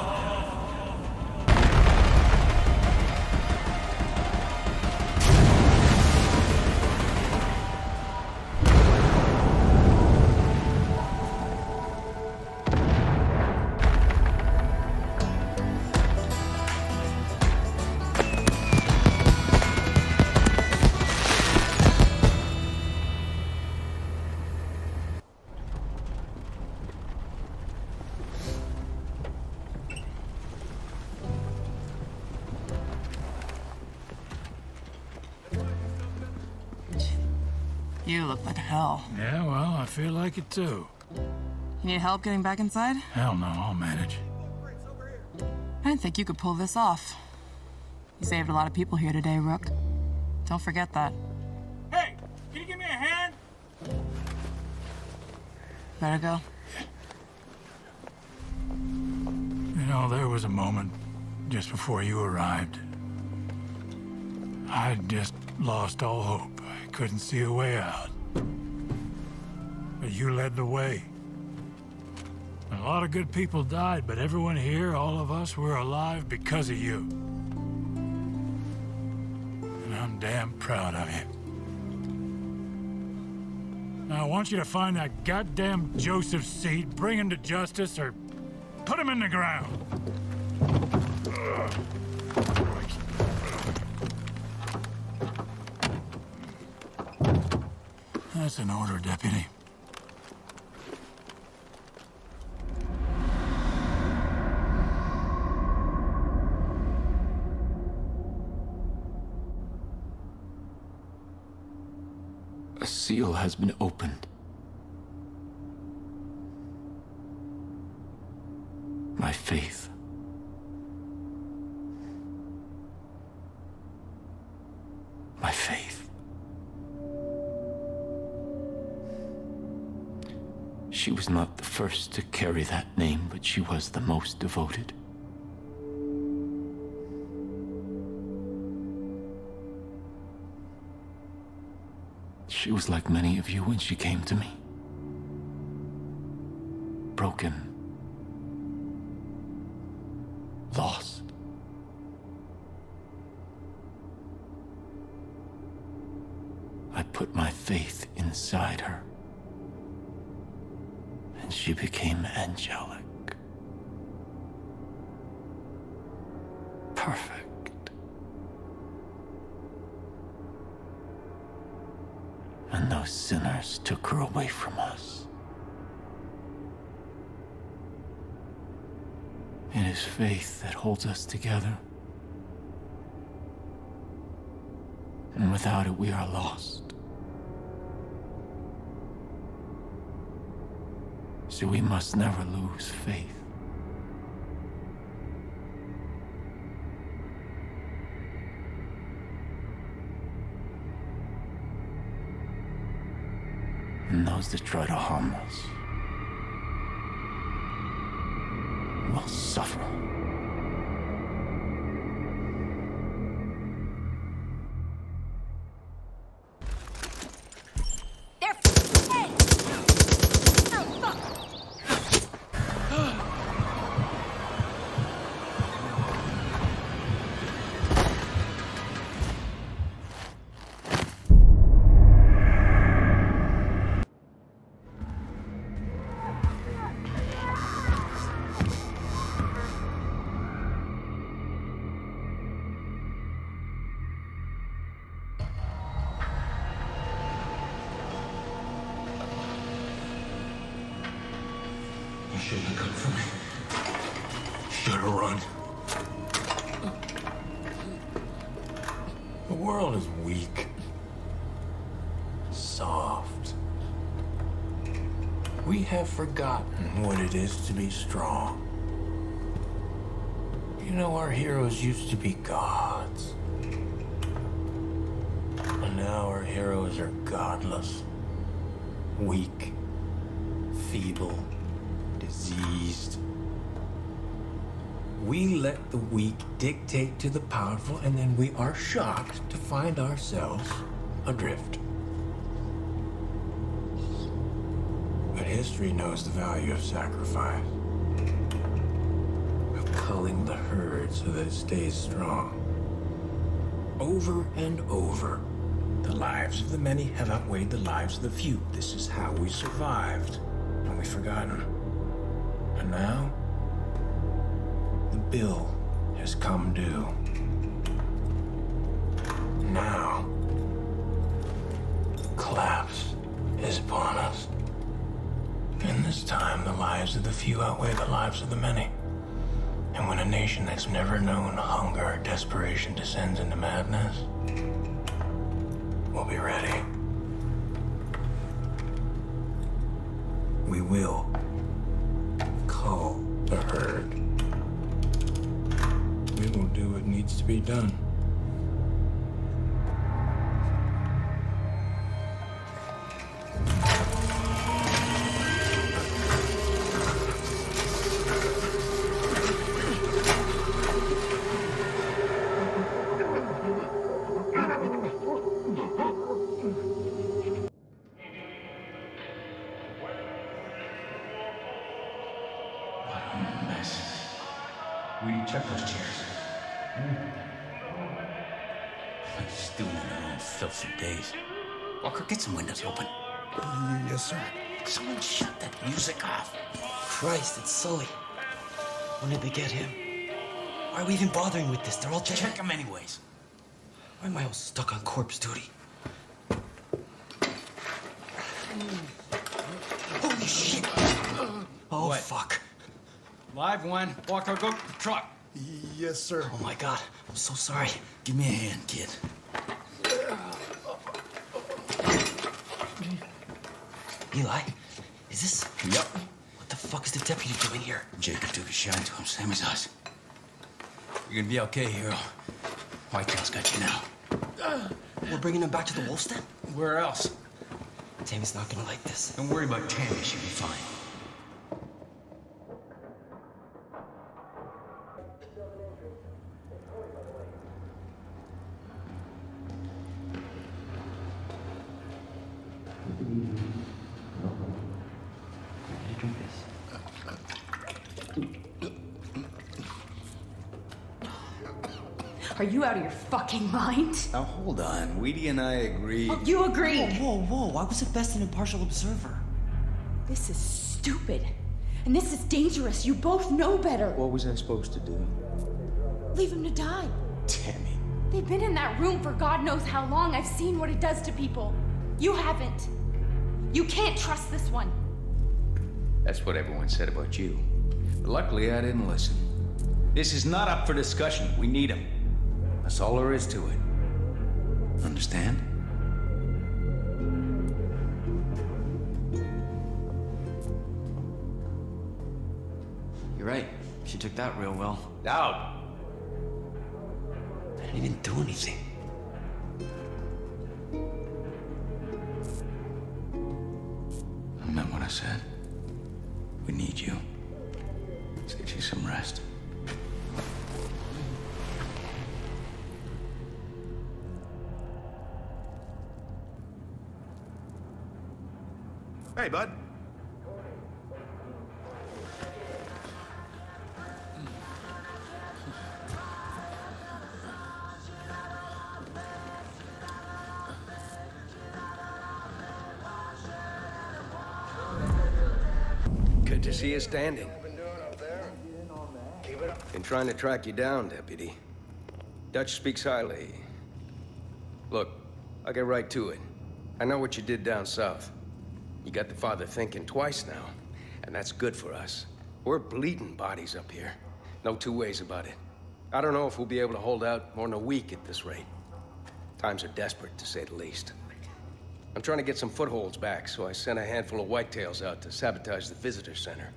You look like hell. Yeah, well, I feel like it too. You need help getting back inside? Hell no, I'll manage. I didn't think you could pull this off. You saved a lot of people here today, Rook. Don't forget that. Hey, can you give me a hand? Better go. You know, there was a moment just before you arrived. I'd just lost all hope. I couldn't see a way out. But you led the way. A lot of good people died, but everyone here, all of us, we're alive because of you. And I'm damn proud of you. Now, I want you to find that goddamn Joseph Seed, bring him to justice, or put him in the ground. That's an order, Deputy. A seal has been opened. My faith. My faith. She was not the first to carry that name, but she was the most devoted. She was like many of you when she came to me. Broken. Lost. I put my faith inside her. And she became angelic. Perfect. And those sinners took her away from us. It is faith that holds us together. And without it, we are lost. So we must never lose faith. And those that try to harm us will suffer. shouldn't have come for me. Should have run. The world is weak. Soft. We have forgotten what it is to be strong. You know, our heroes used to be gods. And now our heroes are godless. Weak. Feeble. Diseased. We let the weak dictate to the powerful, and then we are shocked to find ourselves adrift. But history knows the value of sacrifice. Of culling the herd so that it stays strong. Over and over, the lives of the many have outweighed the lives of the few. This is how we survived, and we've forgotten. And now, the bill has come due. Now, collapse is upon us. And this time, the lives of the few outweigh the lives of the many. And when a nation that's never known hunger or desperation descends into madness, we'll be ready. We will cull the herd. We will do what needs to be done. Check those chairs. Just doing it in their own filthy days. Walker, get some windows open. Yes, sir. Someone shut that music off. Christ, it's Sully. When did they get him? Why are we even bothering with this? They're all dead. Check them anyways. Why am I all stuck on corpse duty? Holy shit! Oh, What? fuck. Live one. Walker, go to the truck. Yes, sir. Oh, my God. I'm so sorry. Give me a hand, kid. Eli, is this... Yep. What the fuck is the deputy doing here? Jacob took a shot to him, same as us. You're gonna be okay, hero. Whitetail's got you now. We're bringing him back to the Wolf's Den? Where else? Tammy's not gonna like this. Don't worry about Tammy, she'll be fine. Are you out of your fucking mind? Now hold on, Weedy and I agree. Oh, you agreed. Whoa, whoa, whoa. I was at best an impartial observer. This is stupid. And this is dangerous. You both know better. What was I supposed to do? Leave him to die. Tammy. They've been in that room for God knows how long. I've seen what it does to people. You haven't. You can't trust this one. That's what everyone said about you. But luckily, I didn't listen. This is not up for discussion. We need him. That's all there is to it. Understand? You're right. She took that real well. Out. I didn't even do anything. I meant what I said. We need you. Let's get you some rest. Hey, bud. Good to see you standing. Been trying to track you down, Deputy. Dutch speaks highly. Look, I'll get right to it. I know what you did down south. You got the father thinking twice now, and that's good for us. We're bleeding bodies up here. No two ways about it. I don't know if we'll be able to hold out more than a week at this rate. Times are desperate, to say the least. I'm trying to get some footholds back, so I sent a handful of whitetails out to sabotage the visitor center.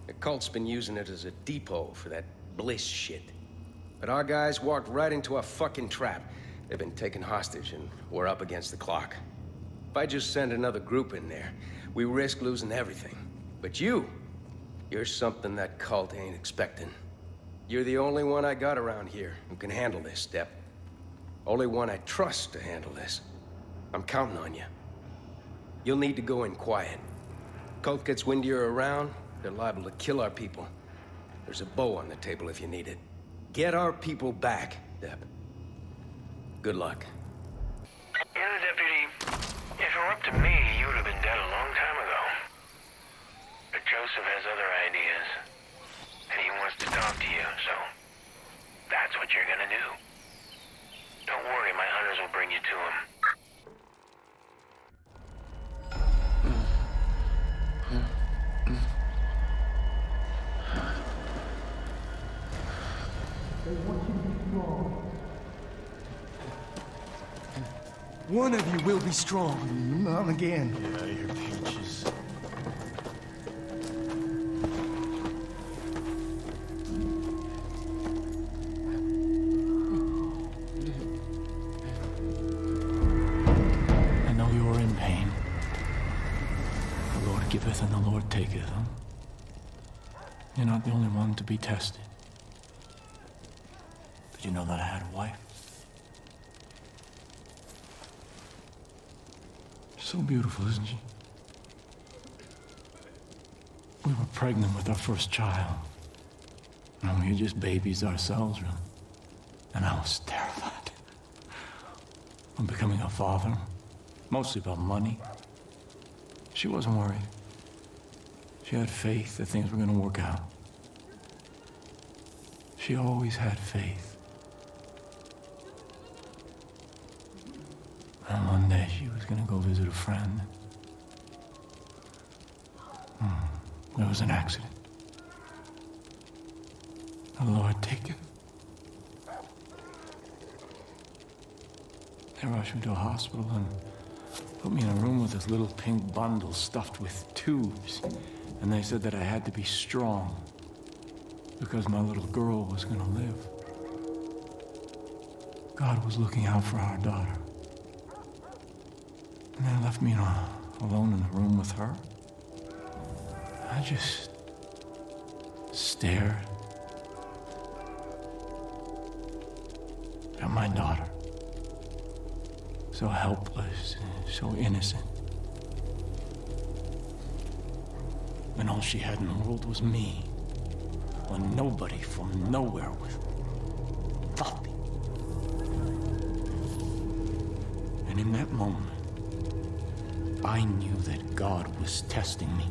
The cult's been using it as a depot for that bliss shit. But our guys walked right into a fucking trap. They've been taken hostage, and we're up against the clock. If I just send another group in there, we risk losing everything. But you're something that cult ain't expecting. You're the only one I got around here who can handle this, Step. Only one I trust to handle this. I'm counting on you. You'll need to go in quiet. Cult gets wind you're around, they're liable to kill our people. There's a bow on the table if you need it. Get our people back, Deb. Good luck. You know, Deputy, if it were up to me, you would have been dead a long time ago. But Joseph has other ideas. And he wants to talk to you, so that's what you're gonna do. Don't worry, my hunters will bring you to him. One of you will be strong. Not again. Get out of here, Peaches. I know you are in pain. The Lord giveth and the Lord taketh, huh? You're not the only one to be tested. Did you know that I had a wife? So beautiful, isn't she? We were pregnant with our first child. And we were just babies ourselves, really. And I was terrified of becoming a father, mostly about money. She wasn't worried. She had faith that things were going to work out. She always had faith. And one day she was gonna go visit a friend. There was an accident. The Lord take it. They rushed me to a hospital and put me in a room with this little pink bundle stuffed with tubes. And they said that I had to be strong because my little girl was gonna live. God was looking out for our daughter. And they left me alone in the room with her. I just stared at my daughter. So helpless, so innocent. And all she had in the world was me. When nobody from nowhere was nothing. And in that moment, I knew that God was testing me.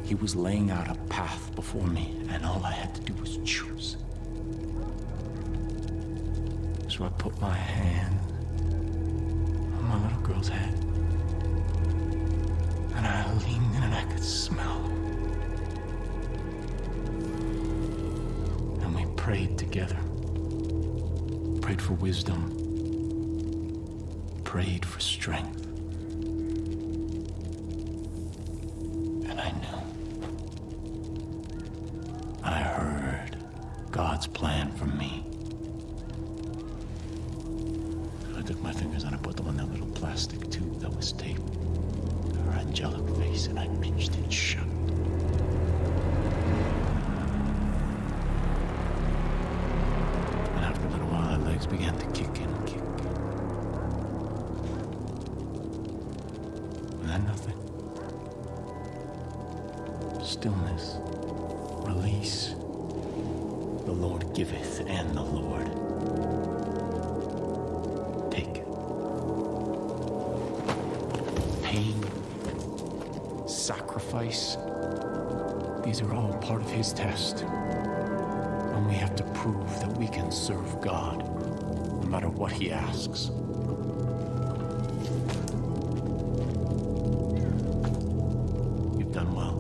He was laying out a path before me, and all I had to do was choose. So I put my hand on my little girl's head, and I leaned in and I could smell. And we prayed together. Prayed for wisdom. Prayed for strength. God's plan for me. So I took my fingers and I put them on that little plastic tube that was taped to her angelic face, and I pinched it shut. And after a little while, her legs began to kick and kick. And then nothing. Stillness. Release. The Lord giveth, and the Lord taketh. Pain, sacrifice, these are all part of His test. And we have to prove that we can serve God, no matter what He asks. You've done well.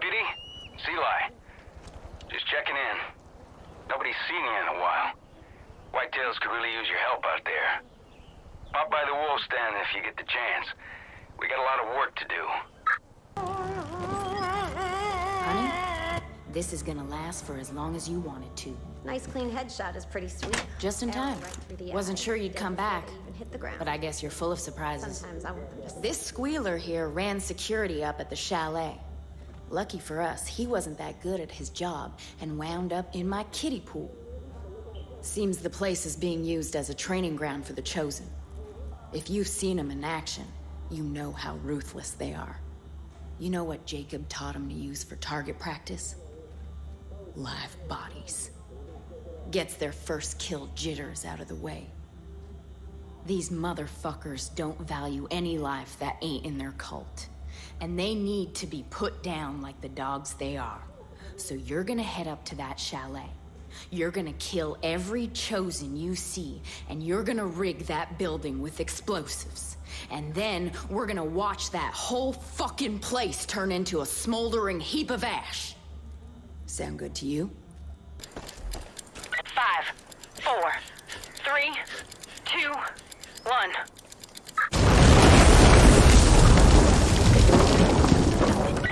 Deputy? It's Eli. Just checking in. Nobody's seen you in a while. Whitetails could really use your help out there. Pop by the wolf stand if you get the chance. We got a lot of work to do. Honey, this is gonna last for as long as you want it to. Nice clean headshot is pretty sweet. Just in time. Right through the Wasn't eye. sure you'd come back, Even hit the ground. but I guess you're full of surprises. Sometimes I want them to. This squealer here ran security up at the chalet. Lucky for us, he wasn't that good at his job and wound up in my kiddie pool. Seems the place is being used as a training ground for the Chosen. If you've seen them in action, you know how ruthless they are. You know what Jacob taught him to use for target practice? Live bodies. Gets their first kill jitters out of the way. These motherfuckers don't value any life that ain't in their cult. And they need to be put down like the dogs they are. So you're gonna head up to that chalet. You're gonna kill every Chosen you see, and you're gonna rig that building with explosives. And then we're gonna watch that whole fucking place turn into a smoldering heap of ash. Sound good to you? 5, 4, 3, 2, 1.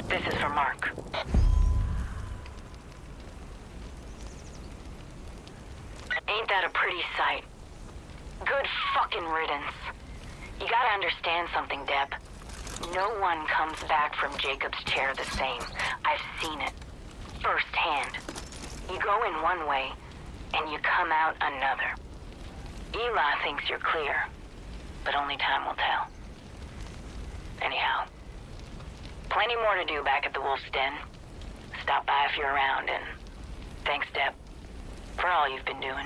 This is for Mark. Ain't that a pretty sight? Good fucking riddance. You gotta understand something, Deb. No one comes back from Jacob's chair the same. I've seen it. Firsthand. You go in one way, and you come out another. Eli thinks you're clear, but only time will tell. Anyhow, plenty more to do back at the Wolf's Den. Stop by if you're around, and thanks, Deb, for all you've been doing.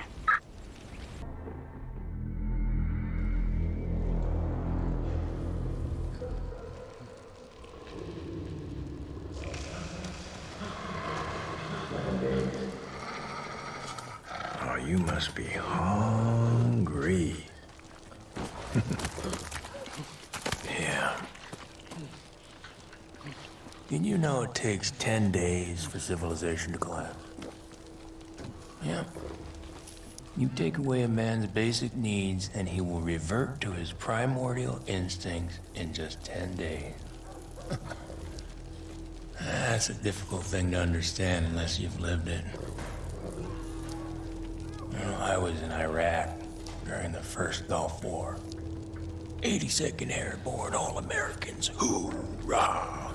Oh, you must be hungry. Yeah. Did you know it takes 10 days for civilization to collapse? Yeah. You take away a man's basic needs and he will revert to his primordial instincts in just 10 days. That's a difficult thing to understand unless you've lived it. You know, I was in Iraq during the first Gulf War. 82nd Airborne All-Americans, hoorah!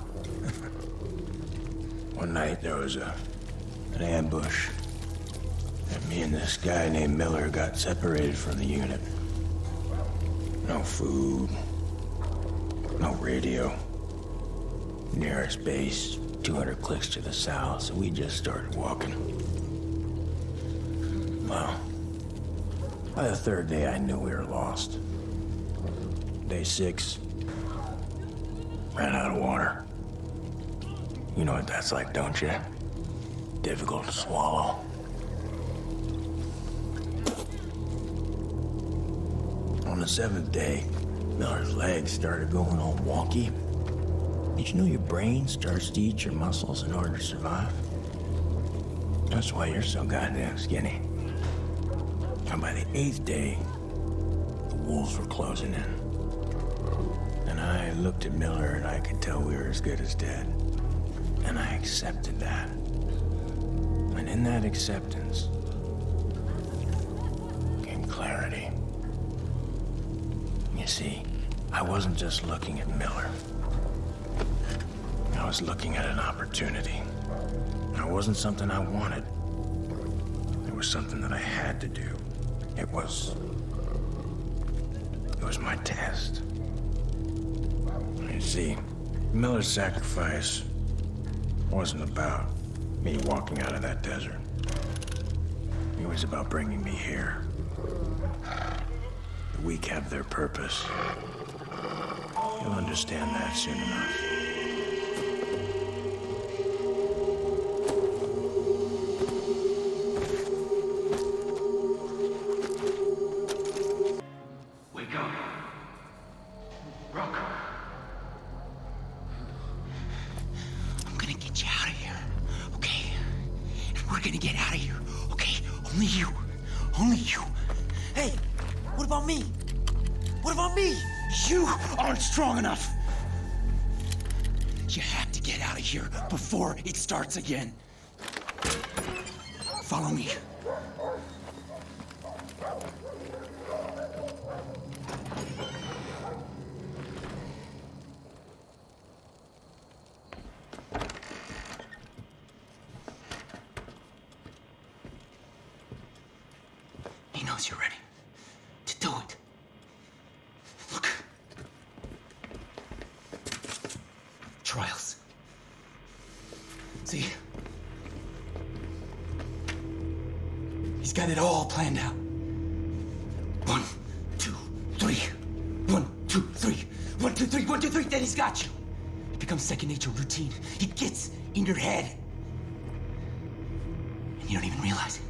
One night there was an ambush, and me and this guy named Miller got separated from the unit. No food, no radio. Nearest base, 200 clicks to the south, so we just started walking. Well, by the third day, I knew we were lost. Day 6, ran out of water. You know what that's like, don't you? Difficult to swallow. On the 7th day, Miller's legs started going all wonky. Did you know your brain starts to eat your muscles in order to survive? That's why you're so goddamn skinny. And by the 8th day, the wolves were closing in. And I looked at Miller and I could tell we were as good as dead. And I accepted that. And in that acceptance came clarity. You see, I wasn't just looking at Miller. I was looking at an opportunity. It wasn't something I wanted. It was something that I had to do. It was my test. You see, Miller's sacrifice wasn't about me walking out of that desert. It was about bringing me here. The weak have their purpose. You'll understand that soon enough. Wake up. Rook. I'm gonna get you out not gonna get out of here, okay? Only you. Only you. Hey, what about me? What about me? You aren't strong enough. You have to get out of here before it starts again. Follow me. He knows you're ready to do it. Look. Trials. See? He's got it all planned out. 1, 2, 3. 1, 2, 3. 1, 2, 3. 1, 2, 3. Then he's got you. It becomes second nature, routine. It gets in your head. And you don't even realize it.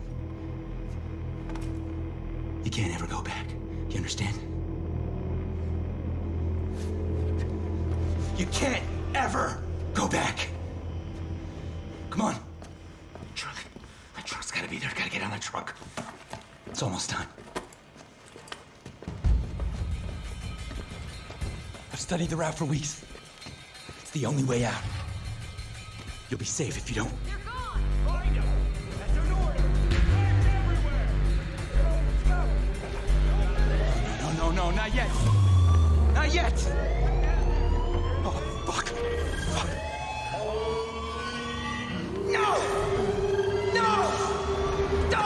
You can't ever go back. You understand? You can't ever go back. Come on. Truck. That truck's gotta be there. Gotta get on that truck. It's almost time. I've studied the route for weeks. It's the only way out. You'll be safe if you don't. You're gone! Find him! That's an order! No, not yet. Not yet. Oh, fuck. Fuck. No! No!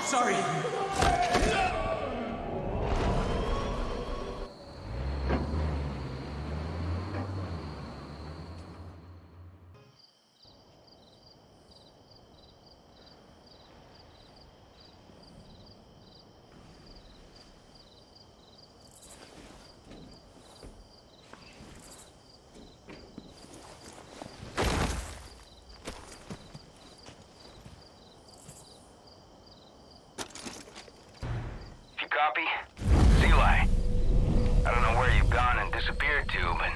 Sorry. Copy? Eli. I don't know where you've gone and disappeared to, but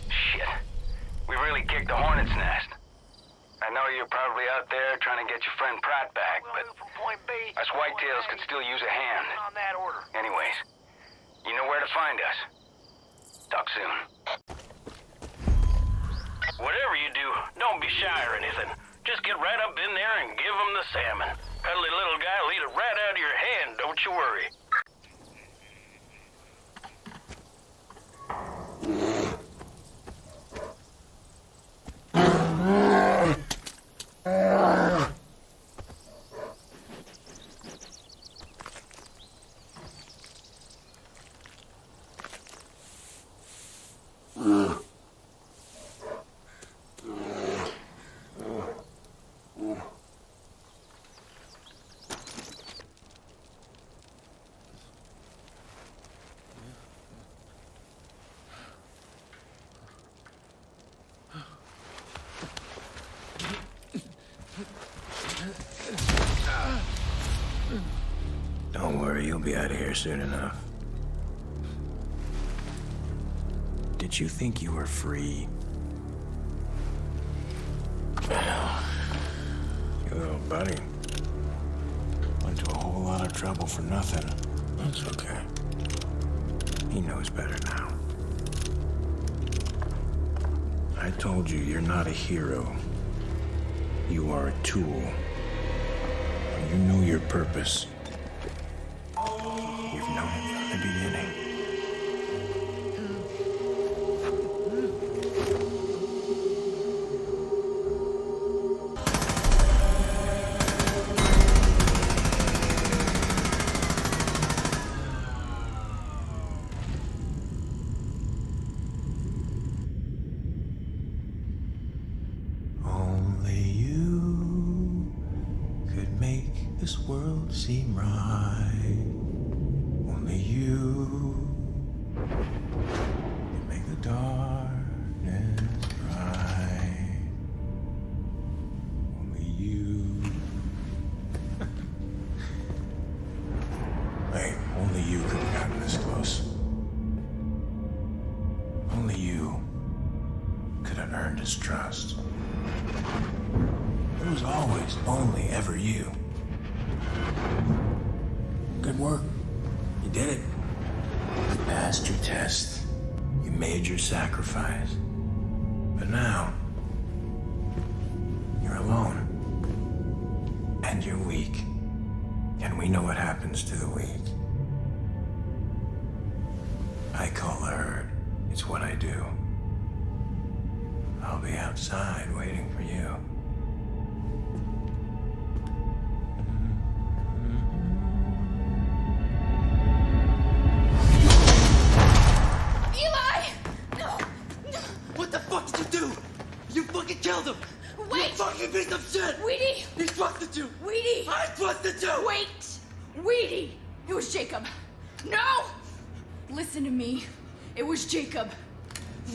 shit. We really kicked the hornet's nest. I know you're probably out there trying to get your friend Pratt back, but us whitetails could still use a hand. Anyways, you know where to find us. Talk soon. Whatever you do, don't be shy or anything. Just get right up in there and give them the salmon. Cuddly little guy will eat it right out of your hand, don't you worry. Don't worry, you'll be out of here soon enough. Did you think you were free? Well, your little buddy went to a whole lot of trouble for nothing. That's okay. He knows better now. I told you, you're not a hero. You are a tool. And you know your purpose. You've known it from the beginning. Only you could make this world seem right. Only you can make the darkness bright. Only you. Hey, only you could have gotten this close. Only you could have earned his trust. was always only ever you. Good work. You did it. You passed your test. You made your sacrifice. But now, you're alone. And you're weak. And we know what happens to the weak. I call the herd. It's what I do. I'll be outside waiting for you. Eli! No! What the fuck did you do? You fucking killed him! Wait! You fucking piece of shit! Weedy! He trusted you! Weedy! I trusted you! Wait! Weedy! It was Jacob. No! Listen to me. It was Jacob.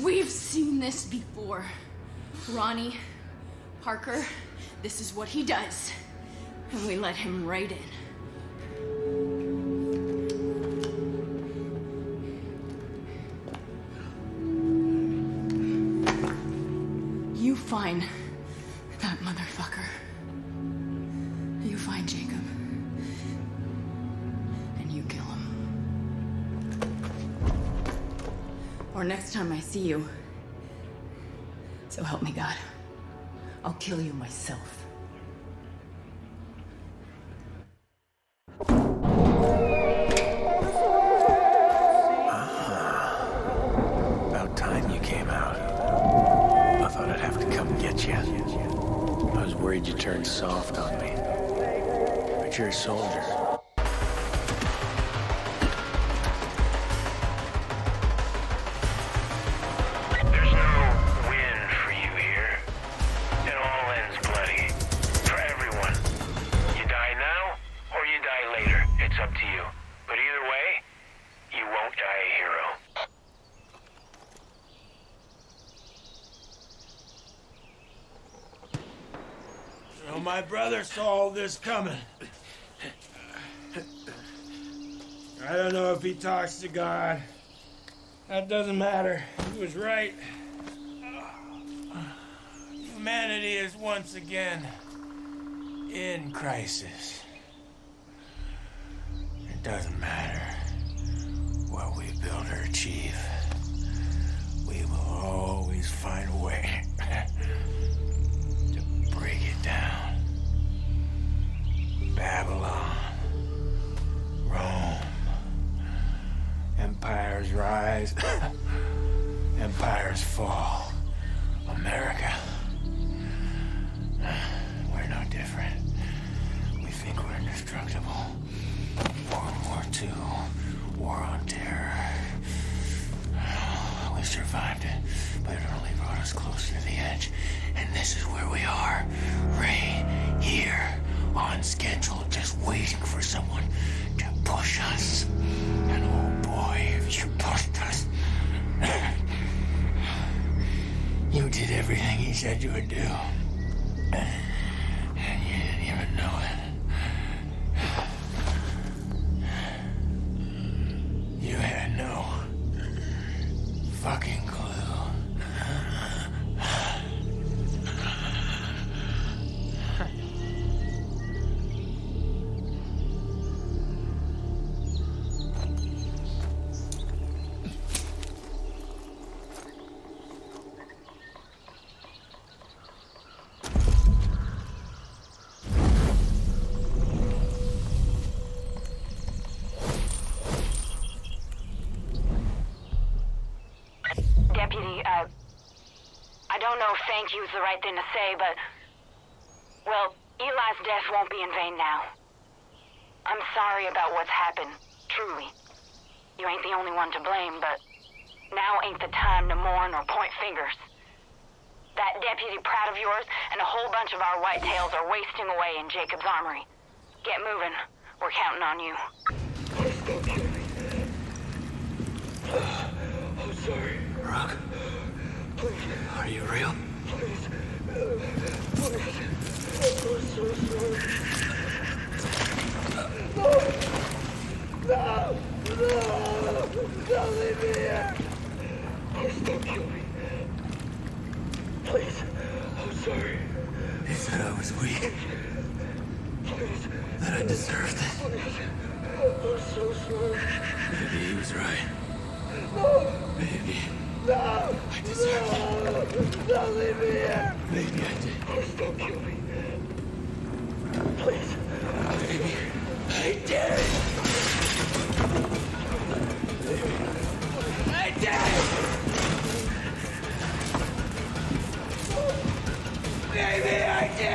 We've seen this before. Ronnie, Parker, this is what he does. And we let him right in. You find that motherfucker. You find Jacob. And you kill him. Or next time I see you, so help me God, I'll kill you myself. About time you came out. I thought I'd have to come get you. I was worried you turned soft on me. But you're a soldier. There's no win for you here. It all ends bloody. For everyone. You die now, or you die later. It's up to you. But either way, you won't die a hero. So my brother saw all this coming. I don't know if he talks to God. That doesn't matter. He was right. Humanity is once again in crisis. It doesn't matter what we build or achieve. We will always find a way to break it down. Babylon, Rome, empires rise, empires fall. America, we're no different. We think we're indestructible. World War II, war on terror. We survived it, but it only brought us closer to the edge. And this is where we are, right here, on schedule, just waiting for someone to push us. And oh boy, if you pushed us. You did everything he said you would do. And you didn't even know it. You had no fucking clue. Deputy, I don't know if thank you is the right thing to say, but... Well, Eli's death won't be in vain now. I'm sorry about what's happened, truly. You ain't the only one to blame, but... Now ain't the time to mourn or point fingers. That Deputy Pratt of yours and a whole bunch of our whitetails are wasting away in Jacob's armory. Get moving. We're counting on you. I'm sorry. Rock? Please. Are you real? Please. Please. I'm so sorry. No! No! Don't leave me here! Please don't kill me. Please. I'm sorry. It's that I was weak. That I deserved it. I'm so sorry. Maybe he was right. Maybe. No! I deserved it. Don't leave me here! Maybe I did. Please don't kill me. Please. Maybe I did! I did! Maybe I did!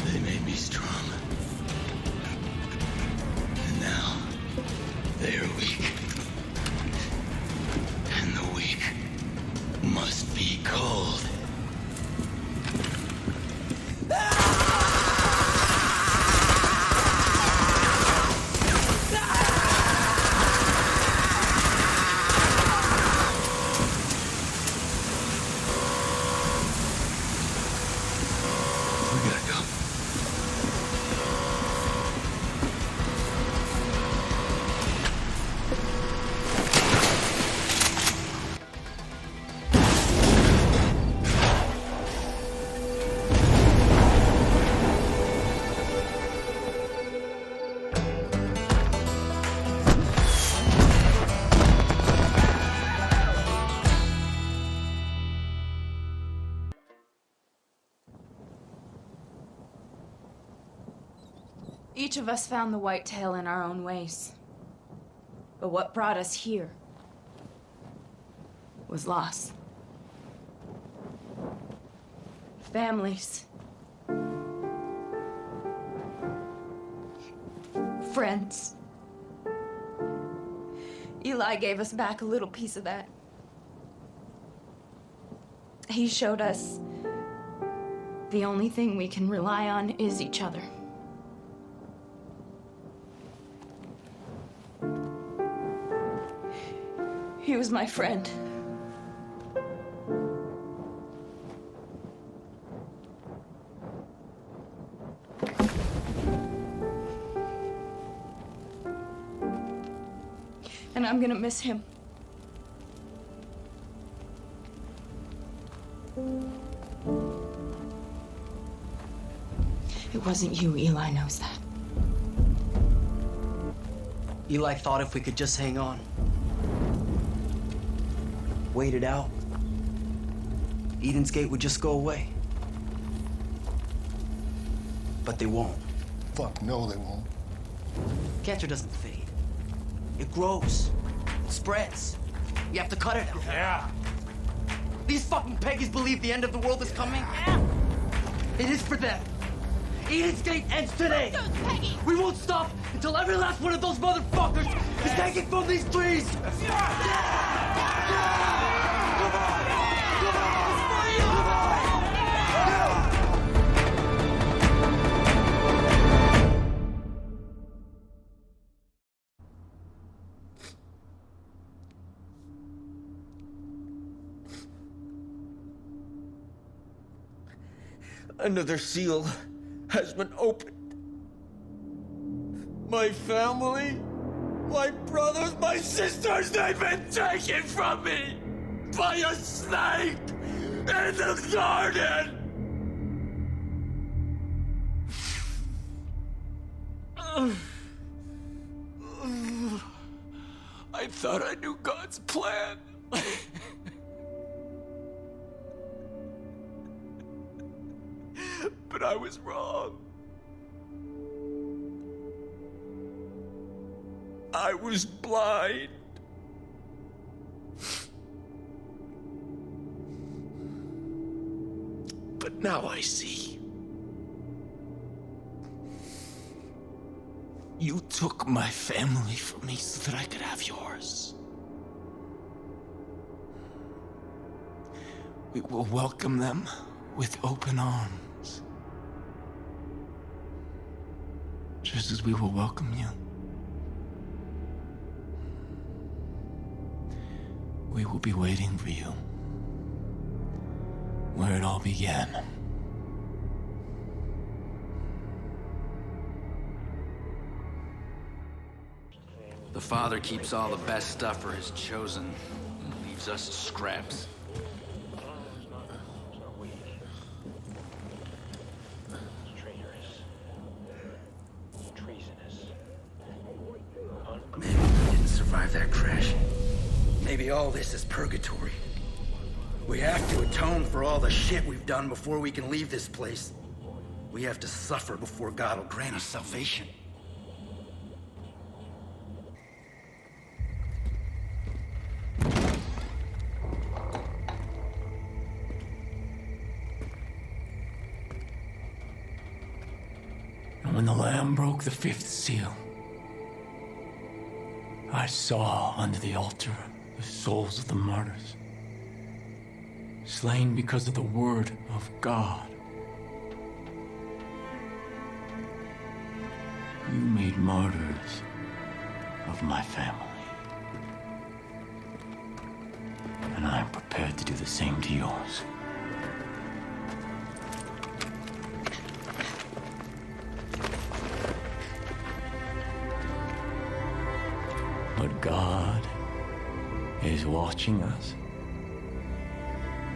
They made me strong. And now, they are weak. And the weak must be cold. We gotta go. Each of us found the whitetail in our own ways. But what brought us here was loss. Families. Friends. Eli gave us back a little piece of that. He showed us the only thing we can rely on is each other. He was my friend. And I'm gonna miss him. It wasn't you, Eli knows that. Eli thought if we could just hang on, wait it out, Eden's Gate would just go away. But they won't. Fuck no, they won't. Cancer doesn't fade. It grows. It spreads. You have to cut it out. Yeah. These fucking Peggies believe the end of the world is coming. Yeah. It is for them. Eden's Gate ends today. We won't stop until every last one of those motherfuckers is taken from these trees. Another seal has been opened. My family, my brothers, my sisters, they've been taken from me by a snake in the garden. I thought I knew God's plan. But I was wrong. I was blind. But now I see. You took my family from me so that I could have yours. We will welcome them with open arms. Just as we will welcome you. We will be waiting for you. Where it all began. The Father keeps all the best stuff for his chosen, and leaves us scraps. Maybe we didn't survive that crash. Maybe all this is purgatory. We have to atone for all the shit we've done before we can leave this place. We have to suffer before God will grant us salvation. And when the Lamb broke the fifth seal, I saw under the altar the souls of the martyrs, slain because of the word of God. You made martyrs of my family, and I am prepared to do the same to yours. But God is watching us,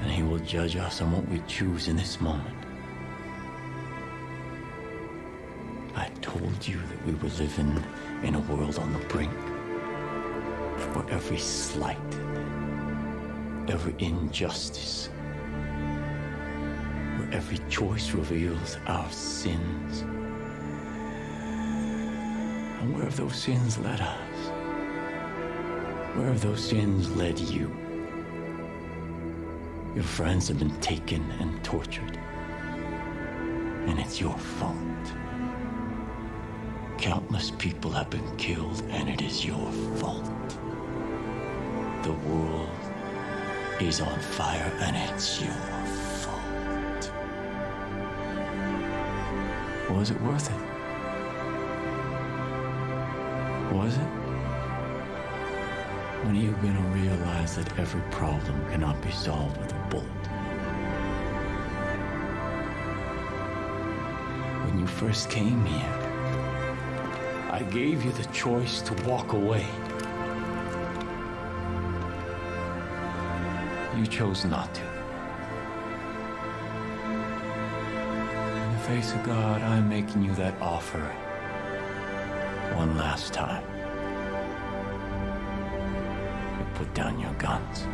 and He will judge us on what we choose in this moment. I told you that we were living in a world on the brink, where every slight, every injustice, where every choice reveals our sins. And where have those sins led us? Where have those sins led you? Your friends have been taken and tortured, and it's your fault. Countless people have been killed, and it is your fault. The world is on fire, and it's your fault. Was it worth it? Was it? When are you going to realize that every problem cannot be solved with a bullet? When you first came here, I gave you the choice to walk away. You chose not to. In the face of God, I'm making you that offer one last time. Put down your guns.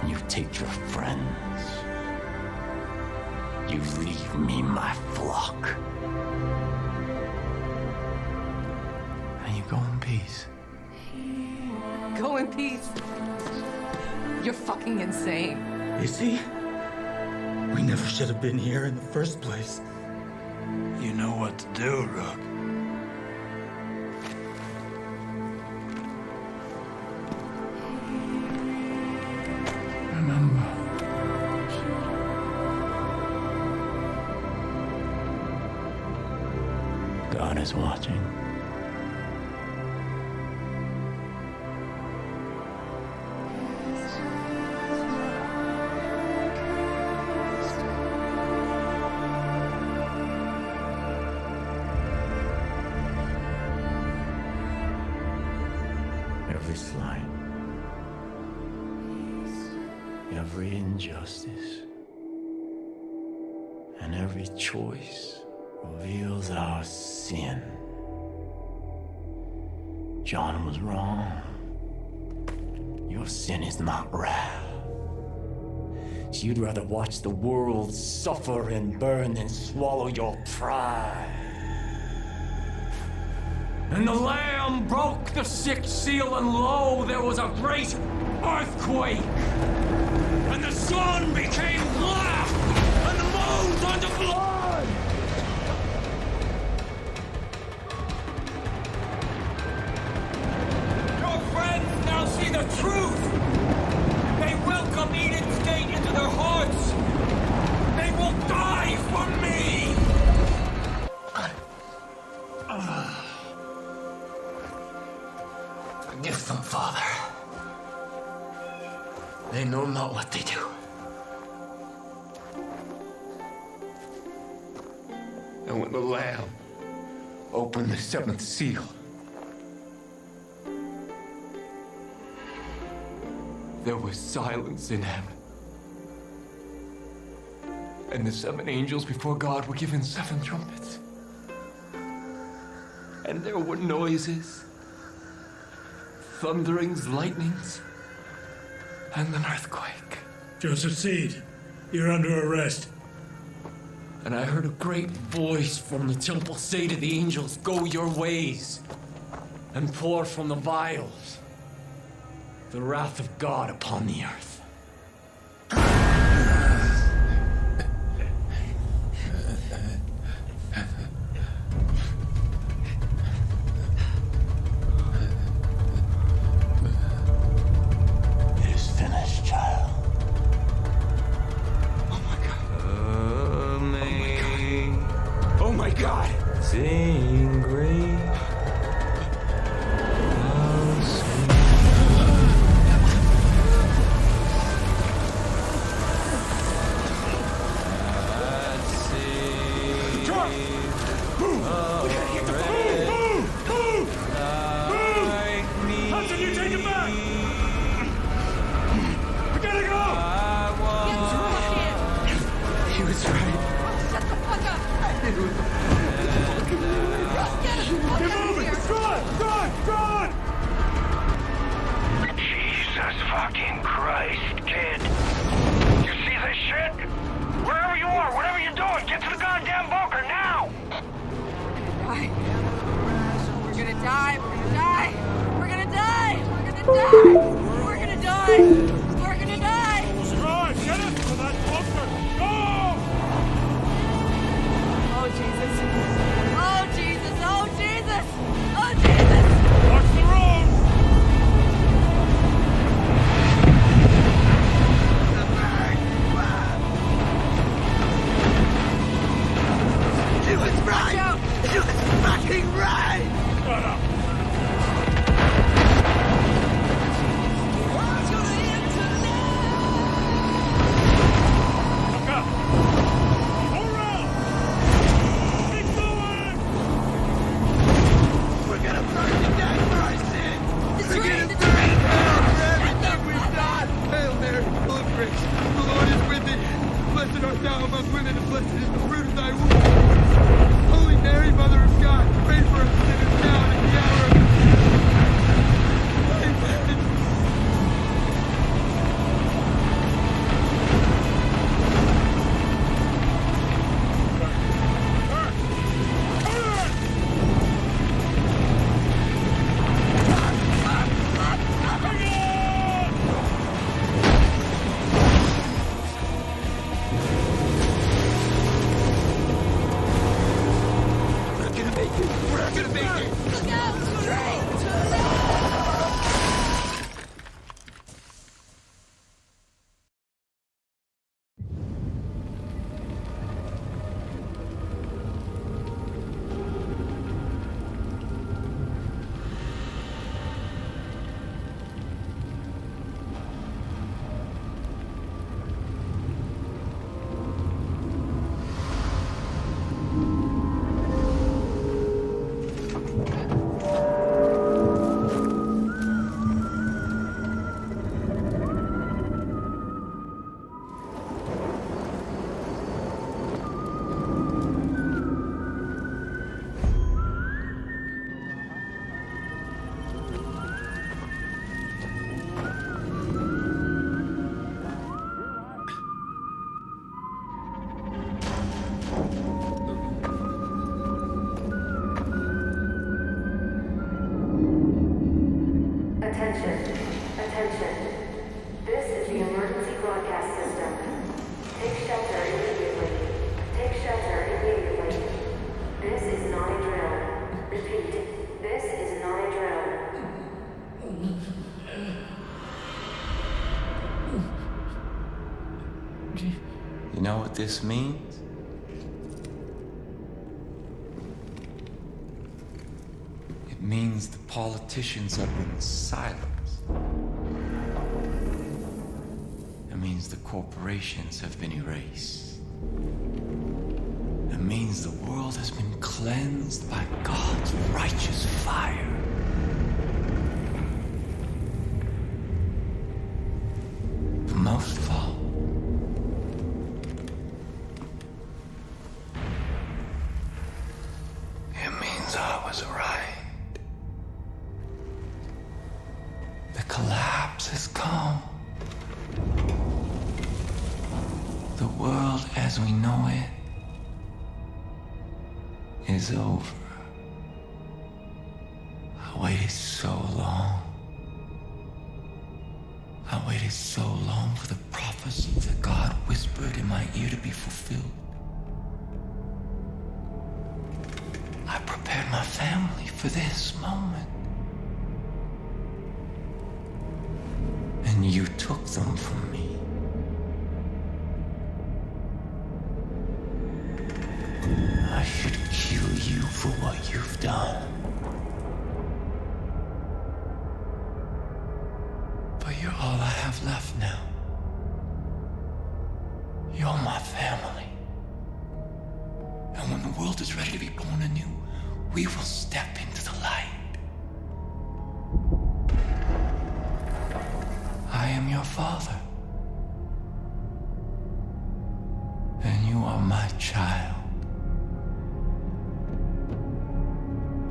You take your friends. You leave me my flock. And you go in peace. Go in peace. You're fucking insane. Is he? We never should have been here in the first place. You know what to do, Rook. God is watching. Every slight, every injustice, and every choice reveals our sin. John was wrong. Your sin is not wrath. So you'd rather watch the world suffer and burn than swallow your pride. And the Lamb broke the sixth seal, and lo, there was a great earthquake. And the sun became black, and the moon turned to blood. Your friends now see the truth. They welcome Eden's gate into their hearts. They will die for me. Forgive them, Father. They know not what they do. And when the Lamb opened the seventh seal, there was silence in heaven. And the 7 angels before God were given 7 trumpets. And there were noises, thunderings, lightnings, and an earthquake. Joseph Seed, you're under arrest. And I heard a great voice from the temple say to the angels, "Go your ways, and pour from the vials the wrath of God upon the earth." It is finished, child. Oh my God! Sing great. Jesus fucking Christ, kid. You see this shit? Wherever you are, whatever you're doing, get to the goddamn bunker now! Right. We're gonna die. We're gonna die. We're gonna die. We're gonna die. We're gonna die. We're gonna die. Drive! Get us to that bunker! Go! Oh, Jesus. Oh, Jesus. Oh, Jesus. Oh, Jesus. Watch the road! It was right! It was fucking right! Shut up! Look up! Go around! Keep going! We're gonna burn to death for our sins! We're gonna burn hell for everything we've done! Hail Mary, full of grace, the Lord is with thee! Blessed art thou among women, and blessed is the fruit of thy womb! Holy Mary, Mother of God, pray for us sinners now and at the hour of our death. Amen. You know what this means? It means the politicians have been silenced. means the corporations have been erased. It means the world has been cleansed by God's righteous fire. But most of all, it means I was right. The collapse has come. The world as we know it is over. I waited so long. I waited so long for the prophecy that God whispered in my ear to be fulfilled. I prepared my family for this moment. And you took them from me. I should kill you for what you've done. But you're all I have left now. You're my family. And when the world is ready to be born anew, we will step into the light. I am your father. And you are my child.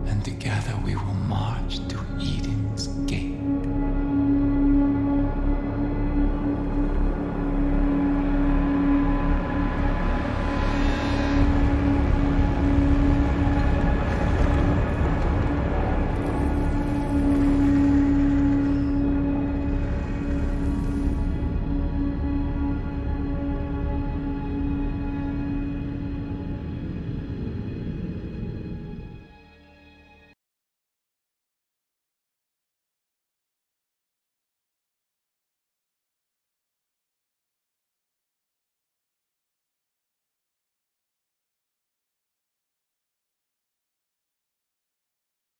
And together we will march to Eden's gate.